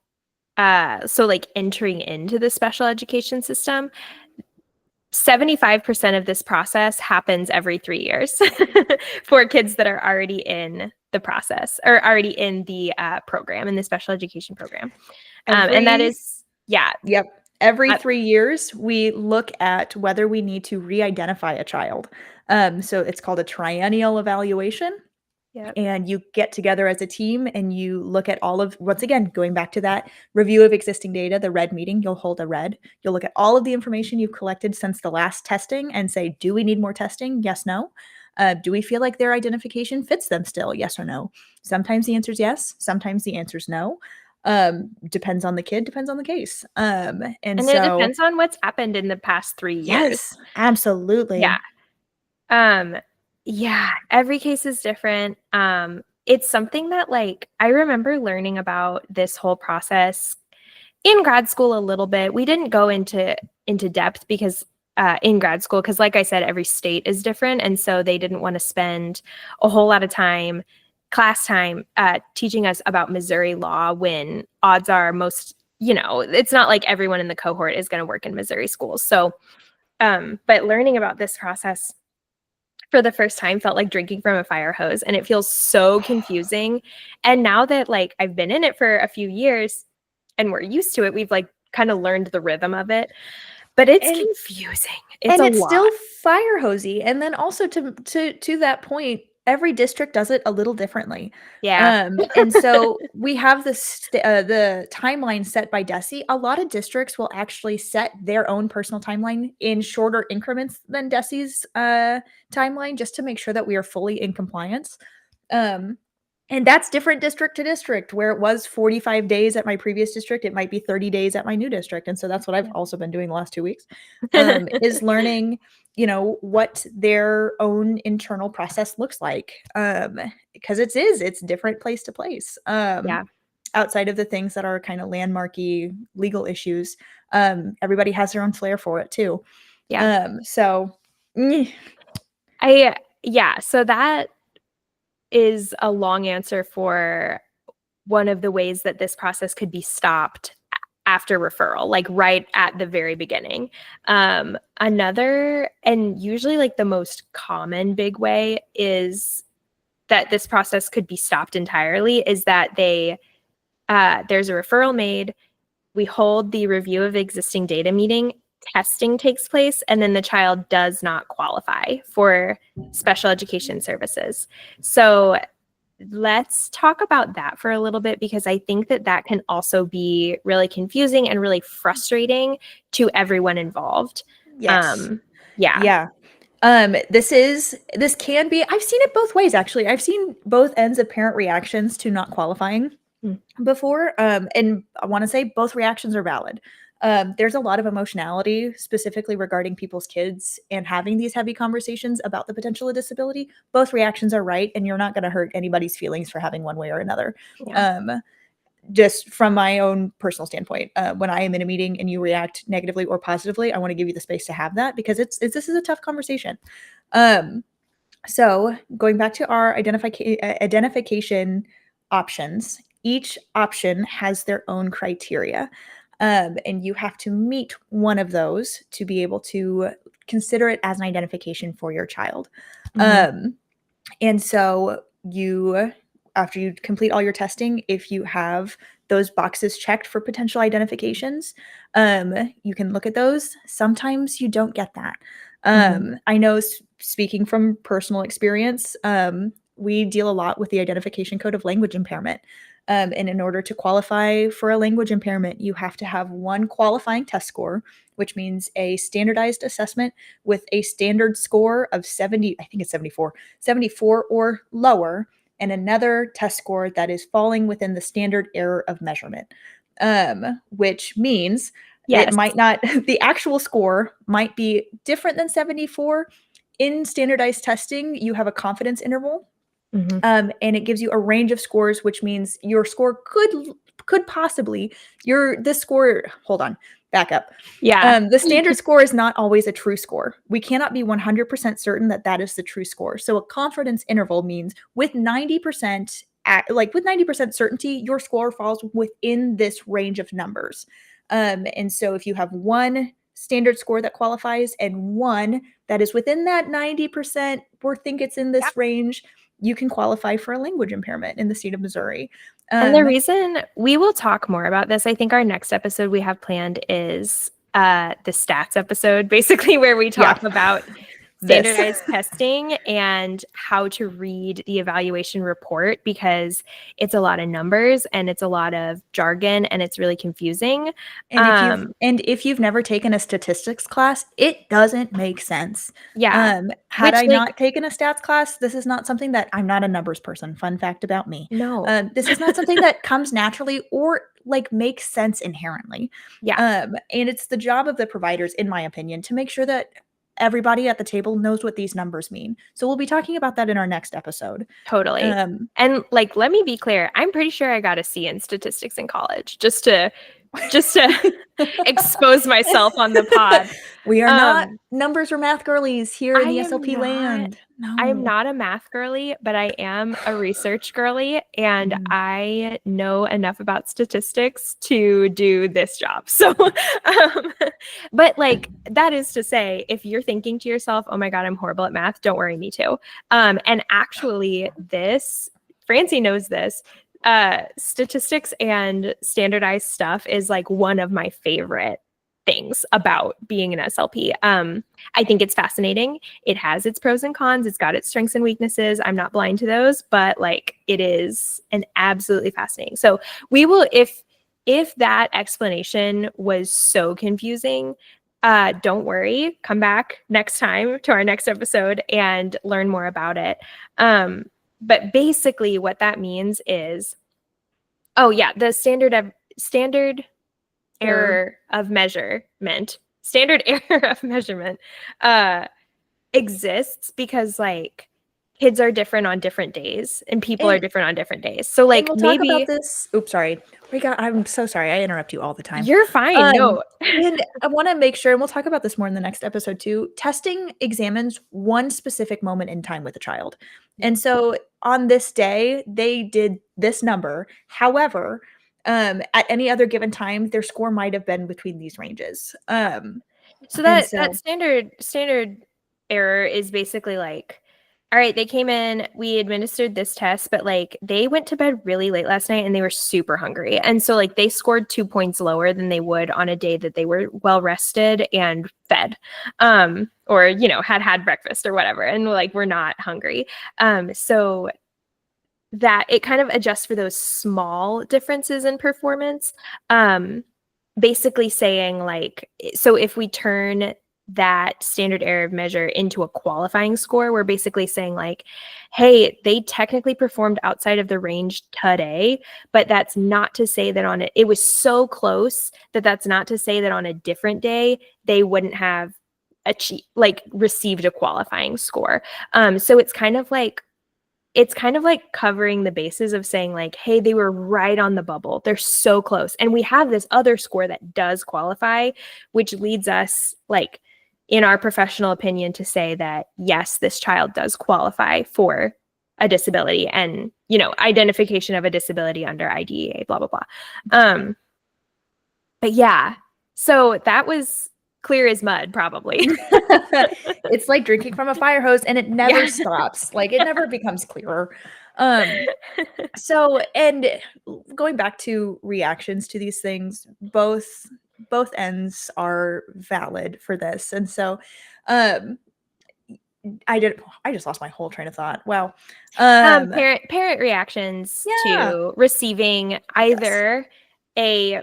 so like entering into the special education system. 75% of this process happens every 3 years for kids that are already in the process or already in the program, in the special education program. And that is, yeah. Yep. Every uh, 3 years, we look at whether we need to re-identify a child. So it's called a triennial evaluation. Yep. And you get together as a team and you look at all of, once again, going back to that review of existing data, the red meeting, you'll hold a red. You'll look at all of the information you've collected since the last testing and say, do we need more testing? Yes, no. Do we feel like their identification fits them still? Yes or no? Sometimes the answer is yes. Sometimes the answer is no. Depends on the kid, depends on the case. And And it so, depends on what's happened in the past 3 years. yes, absolutely. Yeah. Um, yeah, every case is different. It's something that like I remember learning about this whole process in grad school a little bit. We didn't go into depth because in grad school, because like I said, every state is different. And so they didn't want to spend a whole lot of time, class time, teaching us about Missouri law when odds are most, it's not like everyone in the cohort is going to work in Missouri schools. So, but learning about this process for the first time felt like drinking from a fire hose, and it feels so confusing. And now that like I've been in it for a few years and we're used to it, we've like kind of learned the rhythm of it, but it's And confusing. It's and a it's lot. still fire hosy. And then also to that point, every district does it a little differently. Yeah. And so we have the timeline set by DESE. A lot of districts will actually set their own personal timeline in shorter increments than DESE's timeline, just to make sure that we are fully in compliance. Um, and that's different district to district. Where it was 45 days at my previous district, it might be 30 days at my new district. And so that's what I've also been doing the last 2 weeks, is learning, what their own internal process looks like. Because it's different place to place. Yeah. Outside of the things that are kind of landmarky legal issues, everybody has their own flair for it too. Yeah. So So that is a long answer for one of the ways that this process could be stopped after referral, like right at the very beginning. Another, and usually like the most common big way is that this process could be stopped entirely, is that there's a referral made, we hold the review of existing data meeting, testing takes place, and then the child does not qualify for special education services. So let's talk about that for a little bit, because I think that can also be really confusing and really frustrating to everyone involved. yes. Yeah. Yeah. This can be, I've seen it both ways actually. I've seen both ends of parent reactions to not qualifying before. And I want to say both reactions are valid. There's a lot of emotionality specifically regarding people's kids and having these heavy conversations about the potential of disability. Both reactions are right, and you're not going to hurt anybody's feelings for having one way or another. Yeah. Just from my own personal standpoint, when I am in a meeting and you react negatively or positively, I want to give you the space to have that, because this is a tough conversation. So going back to our identification options, each option has their own criteria. And you have to meet one of those to be able to consider it as an identification for your child. And so after you complete all your testing, if you have those boxes checked for potential identifications, you can look at those. Sometimes you don't get that. I know, speaking from personal experience, we deal a lot with the identification code of language impairment. And in order to qualify for a language impairment, you have to have one qualifying test score, which means a standardized assessment with a standard score of 70, I think it's 74 or lower, and another test score that is falling within the standard error of measurement, which means it might not, the actual score might be different than 74. In standardized testing, you have a confidence interval. And it gives you a range of scores, which means your score could possibly, this score, hold on, back up. Yeah. The standard score is not always a true score. We cannot be 100% certain that is the true score. So a confidence interval means with 90% with 90% certainty, your score falls within this range of numbers. And so if you have one standard score that qualifies and one that is within that 90% or think it's in Yep. this range, you can qualify for a language impairment in the state of Missouri. And the reason we will talk more about this, I think our next episode we have planned is the stats episode, basically where we talk about standardized testing and how to read the evaluation report, because it's a lot of numbers and it's a lot of jargon and it's really confusing. And if you've never taken a statistics class, it doesn't make sense. Yeah. Had Which, I like, not taken a stats class, this is not something that I'm not a numbers person. Fun fact about me. no. This is not something that comes naturally or like makes sense inherently. Yeah. And it's the job of the providers, in my opinion, to make sure that everybody at the table knows what these numbers mean. So we'll be talking about that in our next episode. Totally. And like, let me be clear, I'm pretty sure I got a C in statistics in college, just to expose myself on the pod. We are not numbers or math girlies here in the SLP land. I am not a math girly, but I am a research girly, and I know enough about statistics to do this job. So, but like, that is to say, if you're thinking to yourself, oh my God, I'm horrible at math, don't worry, me too. And actually Francie knows this, statistics and standardized stuff is like one of my favorite things about being an SLP. I think it's fascinating. It has its pros and cons. It's got its strengths and weaknesses. I'm not blind to those, but like, it is an absolutely fascinating. So we will, if that explanation was so confusing, don't worry, come back next time to our next episode and learn more about it. But basically what that means is, the standard error of measurement exists because like kids are different on different days and people are different on different days. So like, we'll maybe talk about this. Oops, sorry. I'm so sorry. I interrupt you all the time. You're fine. No. And I want to make sure, and we'll talk about this more in the next episode too. Testing examines one specific moment in time with a child. And so on this day, they did this number. However, at any other given time, their score might have been between these ranges. So that standard error is basically like, all right, they came in, we administered this test, but like they went to bed really late last night and they were super hungry. And so like they scored 2 points lower than they would on a day that they were well rested and fed, or, you know, had breakfast or whatever. And like, we're not hungry. So that it kind of adjusts for those small differences in performance. Basically saying like, so if we turn that standard error of measure into a qualifying score, we're basically saying like, hey, they technically performed outside of the range today, but that's not to say that it was so close that's not to say that on a different day they wouldn't have received a qualifying score. So it's kind of like covering the bases of saying like, hey, they were right on the bubble. They're so close. And we have this other score that does qualify, which leads us, like, in our professional opinion, to say that, yes, this child does qualify for a disability and, you know, identification of a disability under IDEA, blah, blah, blah. But yeah, so that was clear as mud, probably. It's like drinking from a fire hose and it never stops. Like, it never becomes clearer. So, and going back to reactions to these things, both ends are valid for this. And so, I just lost my whole train of thought. Wow. Parent reactions to receiving either a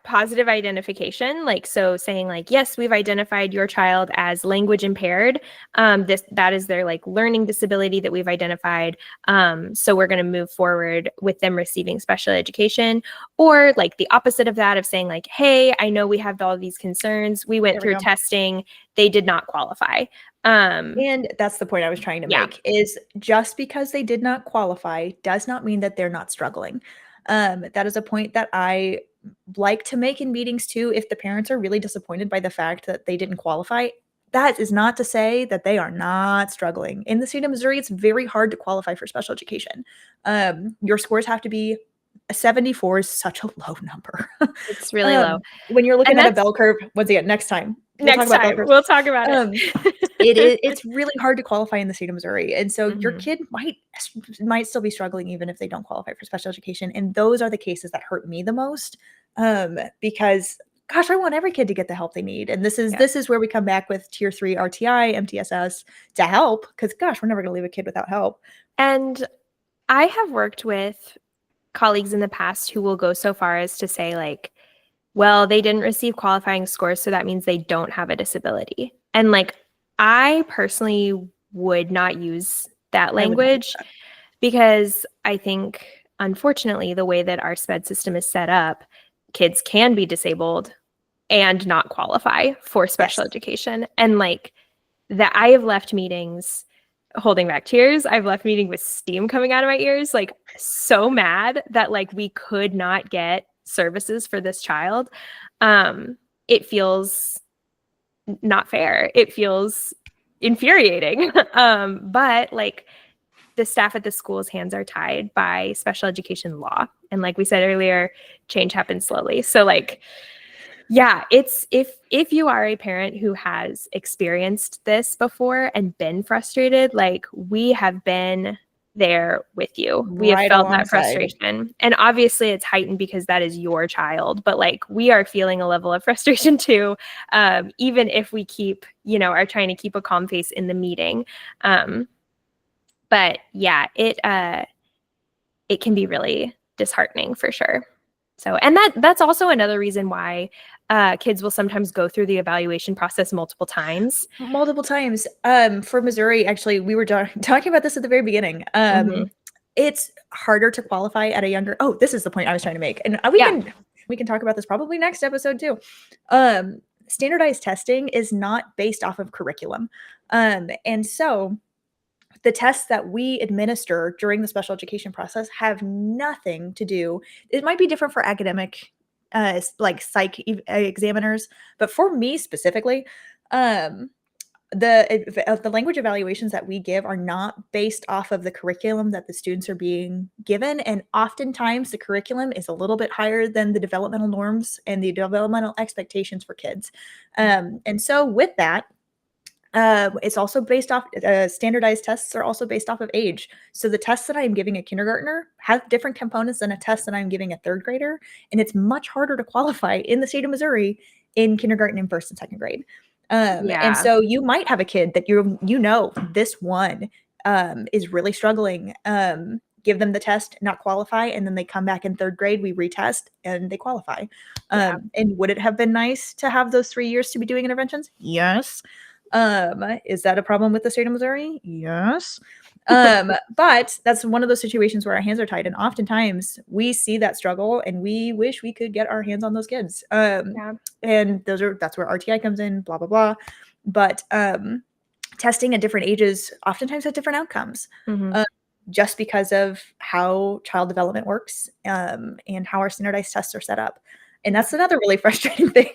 positive identification, like, so saying like, yes, we've identified your child as language impaired. That is their like learning disability that we've identified. So we're going to move forward with them receiving special education, or like the opposite of that, of saying like, hey, I know we have all these concerns. We went through testing. They did not qualify. And that's the point I was trying to make, is just because they did not qualify does not mean that they're not struggling. That is a point that I like to make in meetings too. If the parents are really disappointed by the fact that they didn't qualify, that is not to say that they are not struggling. In the state of Missouri, it's very hard to qualify for special education. Your scores have to be 74 is such a low number. It's really low. When you're looking And at a that's bell curve, once again, next time. next time we'll talk about it. It's really hard to qualify in the state of Missouri. And so your Mhm. kid might still be struggling even if they don't qualify for special education. And those are the cases that hurt me the most. Because gosh, I want every kid to get the help they need. And this is where we come back with tier 3 RTI, MTSS to help, because gosh, we're never going to leave a kid without help. And I have worked with colleagues in the past who will go so far as to say, like, well, they didn't receive qualifying scores, so that means they don't have a disability. And like, I personally would not use that language because I think, unfortunately, the way that our SPED system is set up, kids can be disabled and not qualify for special education. And like that, I have left meetings holding back tears. I've left meetings with steam coming out of my ears, like so mad that like we could not get services for this child. It feels not fair. It feels infuriating. But like the staff at the school's hands are tied by special education law. And like we said earlier, change happens slowly. So like, yeah, it's if you are a parent who has experienced this before and been frustrated, like we have been there with you. We have felt that frustration. And obviously it's heightened because that is your child, but like we are feeling a level of frustration too, even if we keep, are trying to keep a calm face in the meeting. But yeah, it can be really disheartening for sure. So, and that's also another reason why kids will sometimes go through the evaluation process multiple times. For Missouri, actually, we were talking about this at the very beginning. It's harder to qualify at a younger. Oh, this is the point I was trying to make, and we can talk about this probably next episode too. Standardized testing is not based off of curriculum, and so the tests that we administer during the special education process have nothing to do. It might be different for academic, like psych examiners, but for me specifically, the language evaluations that we give are not based off of the curriculum that the students are being given, and oftentimes the curriculum is a little bit higher than the developmental norms and the developmental expectations for kids. And so with that, it's also based off standardized tests are also based off of age. So the tests that I'm giving a kindergartner have different components than a test that I'm giving a third grader. And it's much harder to qualify in the state of Missouri in kindergarten and first and second grade. And so you might have a kid that this one is really struggling. Give them the test, not qualify, and then they come back in third grade, we retest, and they qualify. And would it have been nice to have those 3 years to be doing interventions? Yes. Is that a problem with the state of Missouri? Yes. But that's one of those situations where our hands are tied. And oftentimes we see that struggle and we wish we could get our hands on those kids. And that's where RTI comes in, blah, blah, blah. But testing at different ages oftentimes has different outcomes. Just because of how child development works, and how our standardized tests are set up. And that's another really frustrating thing.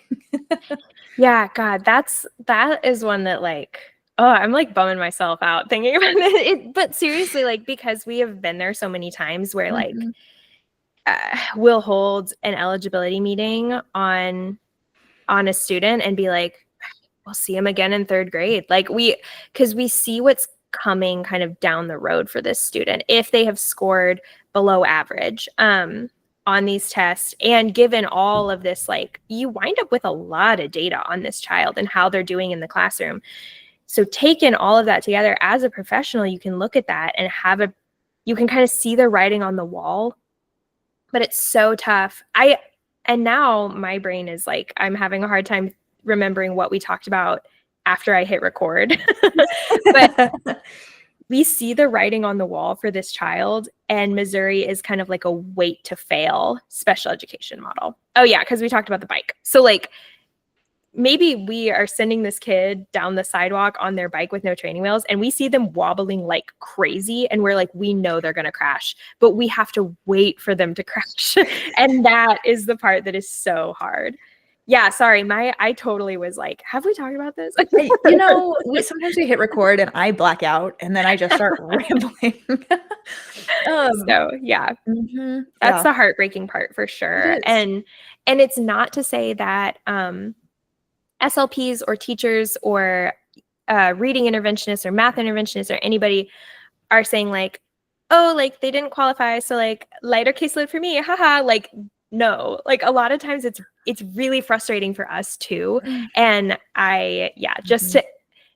Yeah, God, that is one that like, oh, I'm like bumming myself out thinking about it. But seriously, like, because we have been there so many times where like we'll hold an eligibility meeting on a student and be like, we'll see him again in third grade. Like because we see what's coming kind of down the road for this student if they have scored below average on these tests. And given all of this, like you wind up with a lot of data on this child and how they're doing in the classroom. So taking all of that together as a professional, you can look at that and you can kind of see the writing on the wall, but it's so tough. And now my brain is like, I'm having a hard time remembering what we talked about after I hit record. But we see the writing on the wall for this child, and Missouri is kind of like a wait to fail special education model. Oh yeah, because we talked about the bike. So like maybe we are sending this kid down the sidewalk on their bike with no training wheels, and we see them wobbling like crazy, and we're like, we know they're going to crash, but we have to wait for them to crash. And that is the part that is so hard. Yeah, sorry. I totally was like, have we talked about this? Sometimes we hit record and I black out and then I just start rambling. Um, So yeah, that's yeah, the heartbreaking part for it sure. is. And it's not to say that SLPs or teachers or reading interventionists or math interventionists or anybody are saying like, oh, like they didn't qualify, so like lighter caseload for me, haha. Like, no, like a lot of times it's really frustrating for us too. And Mhm.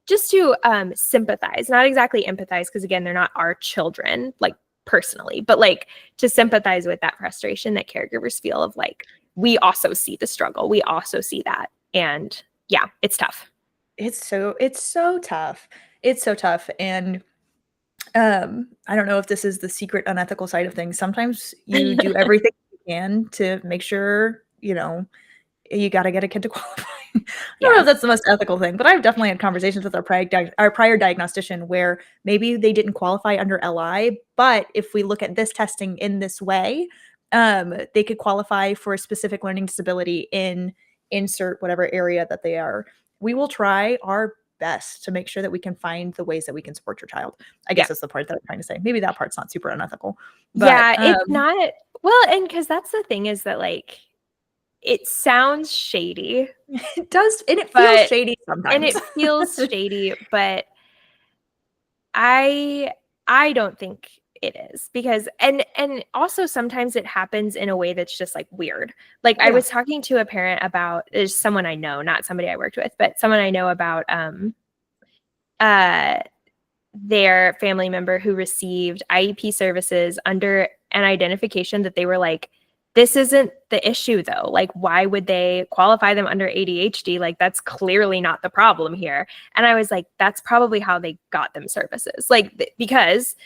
just to sympathize, not exactly empathize, because again, they're not our children, like personally, but like to sympathize with that frustration that caregivers feel of like, we also see the struggle, we also see that. And yeah, it's tough. It's so tough. It's so tough. And I don't know if this is the secret unethical side of things. Sometimes you do everything you can to make sure, you gotta get a kid to qualify. I don't know Yeah. if that's the most ethical thing, but I've definitely had conversations with our prior diagnostician where maybe they didn't qualify under LI, but if we look at this testing in this way, they could qualify for a specific learning disability in insert whatever area that they are. We will try our best to make sure that we can find the ways that we can support your child. I Yeah. guess that's the part that I'm trying to say. Maybe that part's not super unethical, but Yeah, it's not, well, and because that's the thing is that like it sounds shady, it does, and it feels but shady and sometimes. it feels shady, but I I don't think it is, because and also sometimes it happens in a way that's just like weird. Like Oh I yeah. was talking to a parent about, there's someone I know, not somebody I worked with, but someone I know about uh their family member who received IEP services under an identification that they were like, this isn't the issue though. Like, why would they qualify them under ADHD? Like, that's clearly not the problem here. And I was like, that's probably how they got them services. Like, because,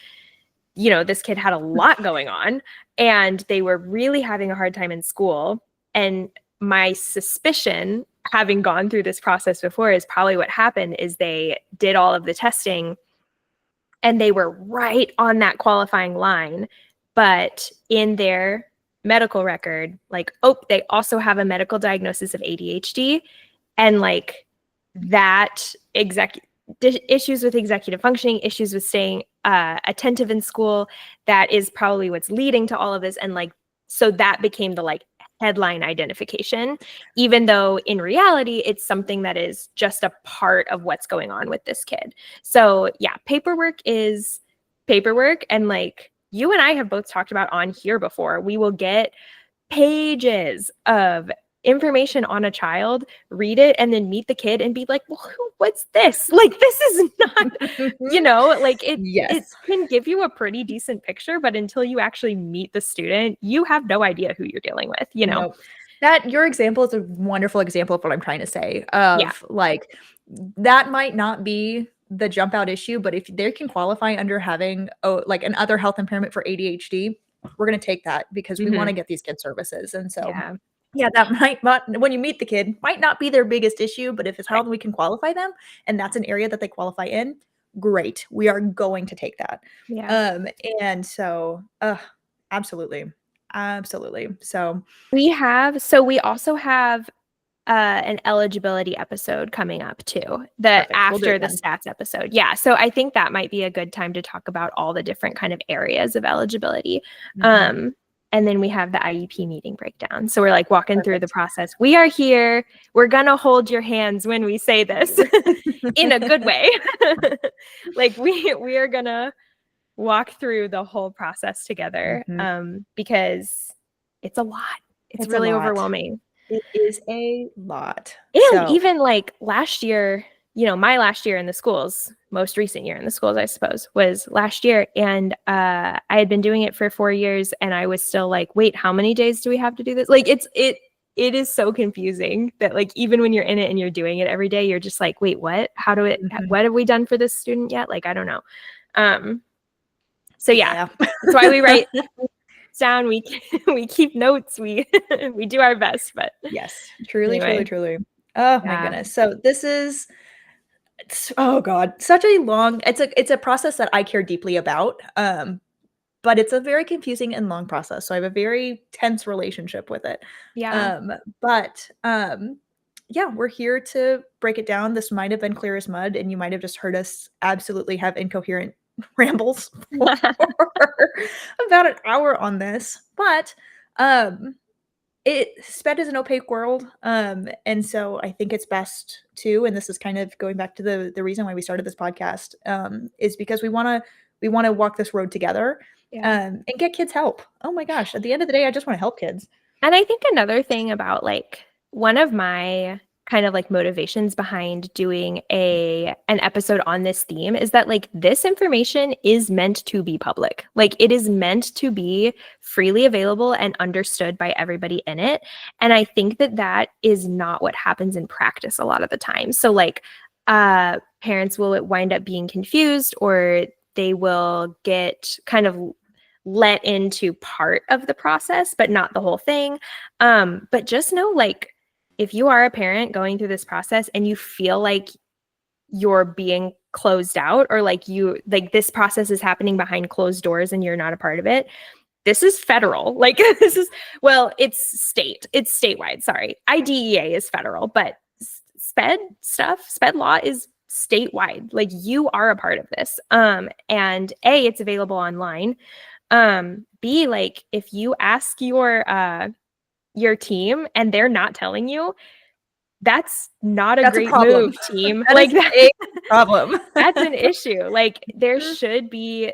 this kid had a lot going on and they were really having a hard time in school. And my suspicion, having gone through this process before, is probably what happened is they did all of the testing and they were right on that qualifying line, but in their medical record, like, oh, they also have a medical diagnosis of ADHD, and like that issues with executive functioning, issues with staying attentive in school, that is probably what's leading to all of this. And like, so that became the like headline identification, even though in reality it's something that is just a part of what's going on with this kid. So yeah, paperwork is paperwork. And like you and I have both talked about on here before, we will get pages of information on a child, read it, and then meet the kid and be like, well, what's this? Like, this is not, like it Yes. can give you a pretty decent picture, but until you actually meet the student, you have no idea who you're dealing with. Nope. Your example is a wonderful example of what I'm trying to say, Yeah. of, like, that might not be the jump out issue, but if they can qualify under having, like, an other health impairment for ADHD, we're gonna take that because we wanna Hmm. get these kids services, and so, Yeah. yeah, that might not, when you meet the kid, might not be their biggest issue, but if it's how Right. we can qualify them, and that's an area that they qualify in, great. We are going to take that. Yeah. Um, and so, absolutely. Absolutely. So We also have an eligibility episode coming up too, the perfect. We'll do it after the then. stats episode. Yeah. So I think that might be a good time to talk about all the different kind of areas of eligibility. Mhm. Um, and then we have the IEP meeting breakdown. So we're like walking through the Perfect. process. We are here. We're gonna hold your hands when we say this in a good way. Like we are gonna walk through the whole process together, Mhm. because it's a lot. It's It's a really lot. overwhelming. It is a lot. And So even like last year, my last year in the schools, most recent year in the schools, I suppose, was last year. And I had been doing it for 4 years and I was still like, wait, how many days do we have to do this? Like it is so confusing that like even when you're in it and you're doing it every day, you're just like, wait, what? mhm. What have we done for this student yet? Like, I don't know. Um, so yeah, Yeah. that's why we write down, we we keep notes, we we do our best. But Yes. Truly, truly, anyway, truly. Oh my yeah. goodness. So this is, oh god, such a long, it's a process that I care deeply about. but it's a very confusing and long process. So I have a very tense relationship with it. Yeah. But yeah, we're here to break it down. This might have been clear as mud, and you might have just heard us absolutely have incoherent rambles for about an hour on this. But um sped is an opaque world, and so I think it's best to, and this is kind of going back to the reason why we started this podcast, is because we wanna walk this road together, Yeah. and get kids help. Oh my gosh, at the end of the day, I just wanna help kids. And I think another thing about like one of my kind of like motivations behind doing an episode on this theme is that like this information is meant to be public. Like it is meant to be freely available and understood by everybody in it. And I think that that is not what happens in practice a lot of the time. So like parents will wind up being confused, or they will get kind of let into part of the process, but not the whole thing. But just know, like, if you are a parent going through this process and you feel like you're being closed out, or like this process is happening behind closed doors and you're not a part of it, this is federal. Like this is, well, it's statewide. Sorry. IDEA is federal, but sped law is statewide. Like you are a part of this. And A, it's available online. B, like if you ask your team and they're not telling you, that's not a That's a great problem. move, team. That Like is a problem. that's an issue. Like there should be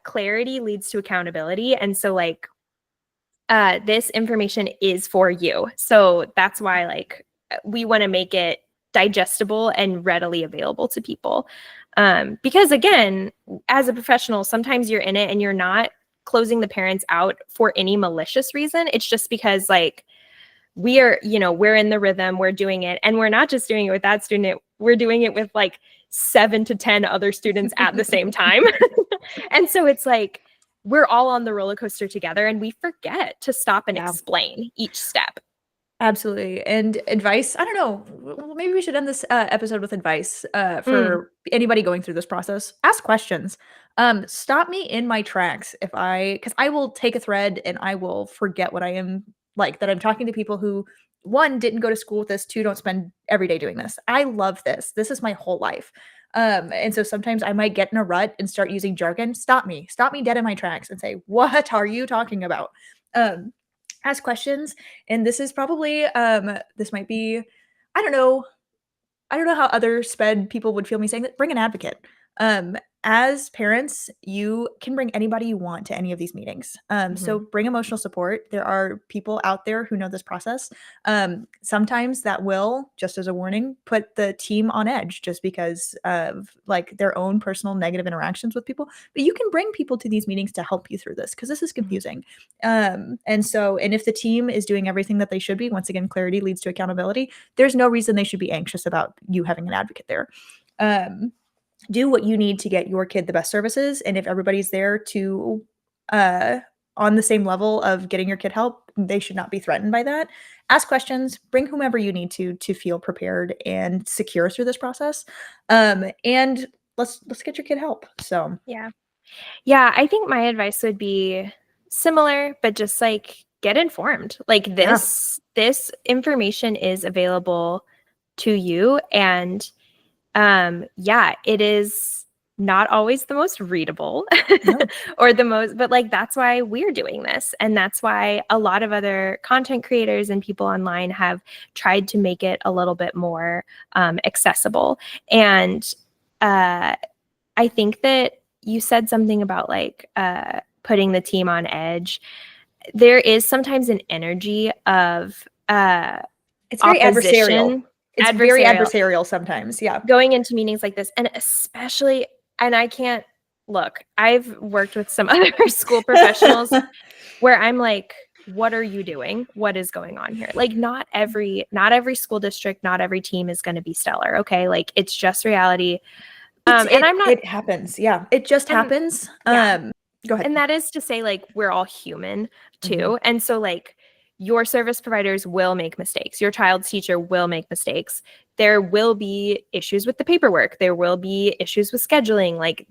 clarity leads to accountability. And so like this information is for you. So that's why like we want to make it digestible and readily available to people. Because again, as a professional, sometimes you're in it and you're not closing the parents out for any malicious reason. It's just because like we're in the rhythm, we're doing it, and we're not just doing it with that student, we're doing it with like 7 to 10 other students at the same time. And so it's like we're all on the roller coaster together, and we forget to stop and explain each step. Absolutely. And advice, I don't know, maybe we should end this episode with advice for anybody going through this process. Ask questions. Stop me in my tracks because I will take a thread and I will forget what I am like, that I'm talking to people who, one, didn't go to school with this, two, don't spend every day doing this. I love this. This is my whole life. And so sometimes I might get in a rut and start using jargon. Stop me dead in my tracks and say, what are you talking about? Ask questions. And this is probably this might be, I don't know how other sped people would feel me saying that. Bring an advocate. As parents, you can bring anybody you want to any of these meetings. So bring emotional support. There are people out there who know this process. Sometimes that will, just as a warning, put the team on edge just because of like their own personal negative interactions with people. But you can bring people to these meetings to help you through this because this is confusing. And if the team is doing everything that they should be, once again, clarity leads to accountability. There's no reason they should be anxious about you having an advocate there. Do what you need to get your kid the best services. And if everybody's there to on the same level of getting your kid help, they should not be threatened by that. Ask questions, bring whomever you need to feel prepared and secure through this process. And let's get your kid help. So yeah, I think my advice would be similar, but just like get informed. Like this information is available to you, and it is not always the most readable or the most, but like that's why we're doing this. And that's why a lot of other content creators and people online have tried to make it a little bit more accessible. And I think that you said something about like putting the team on edge. There is sometimes an energy of it's very adversarial. It's very adversarial sometimes. Yeah. Going into meetings like this, and especially, and I can't look, I've worked with some other school professionals where I'm like, what are you doing? What is going on here? Like not every school district, not every team is going to be stellar. Okay. Like it's just reality. It happens. Yeah. It just happens. Go ahead. And that is to say, like, we're all human too. And so like, your service providers will make mistakes. Your child's teacher will make mistakes. There will be issues with the paperwork. There will be issues with scheduling. Like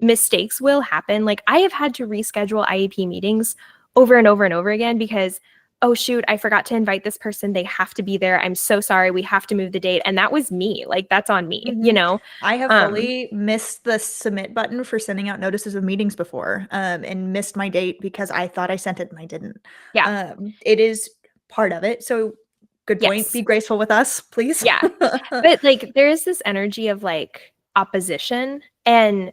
mistakes will happen. Like I have had to reschedule IEP meetings over and over and over again because, oh shoot, I forgot to invite this person. They have to be there. I'm so sorry. We have to move the date. And that was me. Like that's on me, you know? I have fully missed the submit button for sending out notices of meetings before, and missed my date because I thought I sent it and I didn't. Yeah. It is part of it. So good point. Yes. Be graceful with us, please. Yeah. But like there is this energy of like opposition, and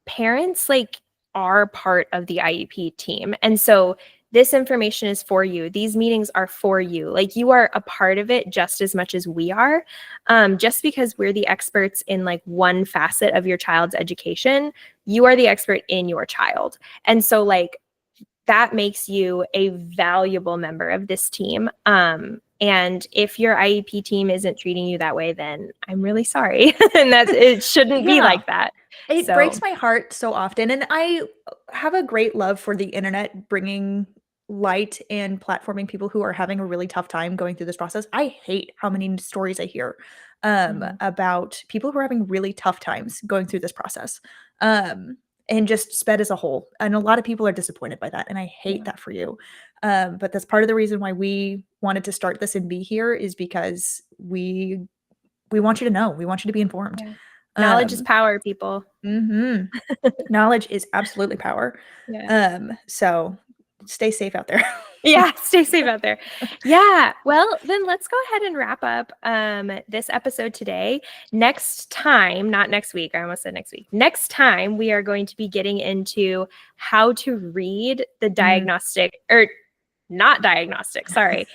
parents like are part of the IEP team. And so this information is for you. These meetings are for you. Like you are a part of it just as much as we are. Just because we're the experts in like one facet of your child's education, you are the expert in your child. And so like that makes you a valuable member of this team. And if your IEP team isn't treating you that way, then I'm really sorry. And that it shouldn't be like that. It So breaks my heart so often. And I have a great love for the internet bringing light and platforming people who are having a really tough time going through this process. I hate how many stories I hear about people who are having really tough times going through this process, and just sped as a whole. And a lot of people are disappointed by that. And I hate that for you. But that's part of the reason why we wanted to start this and be here, is because we want you to know. We want you to be informed. yeah. Knowledge is power, people. Knowledge is absolutely power. Yeah. So stay safe out there. Yeah, stay safe out there. Yeah. Well, then let's go ahead and wrap up this episode today. Next time, not next week, I almost said next week. Next time, we are going to be getting into how to read the diagnostic, or not diagnostic, sorry.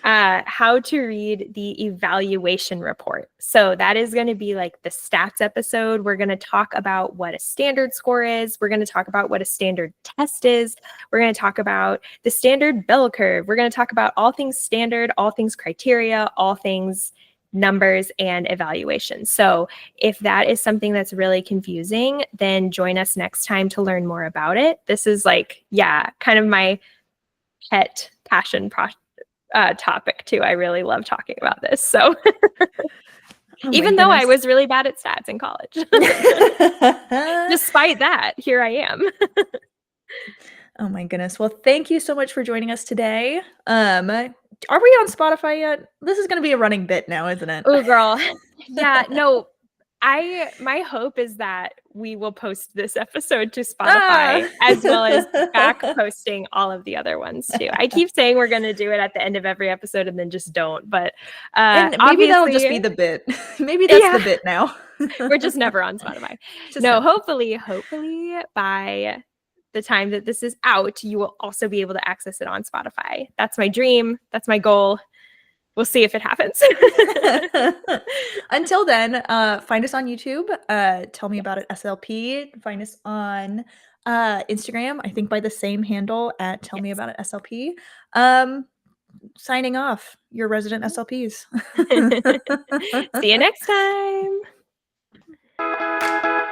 How to read the evaluation report. So that is going to be like the stats episode. We're going to talk about what a standard score is. We're going to talk about what a standard test is. We're going to talk about the standard bell curve. We're going to talk about all things standard, all things criteria, all things numbers and evaluation. So if that is something that's really confusing, then join us next time to learn more about it. This is like, yeah, kind of my pet passion topic too. I really love talking about this. So even though I was really bad at stats in college, despite that, here I am. Oh my goodness. Well, thank you so much for joining us today. Are we on Spotify yet? This is going to be a running bit now, isn't it? Oh, girl. Yeah, no. My hope is that we will post this episode to Spotify as well as back posting all of the other ones too. I keep saying we're going to do it at the end of every episode and then just don't, but and maybe that'll just be the bit. Maybe that's the bit now. We're just never on Spotify. No, hopefully by the time that this is out, you will also be able to access it on Spotify. That's my dream. That's my goal. We'll see if it happens. Until then, find us on YouTube. Tell me about it, SLP. Find us on Instagram, I think by the same handle at Tell Me About It, SLP. Signing off, your resident SLPs. See you next time.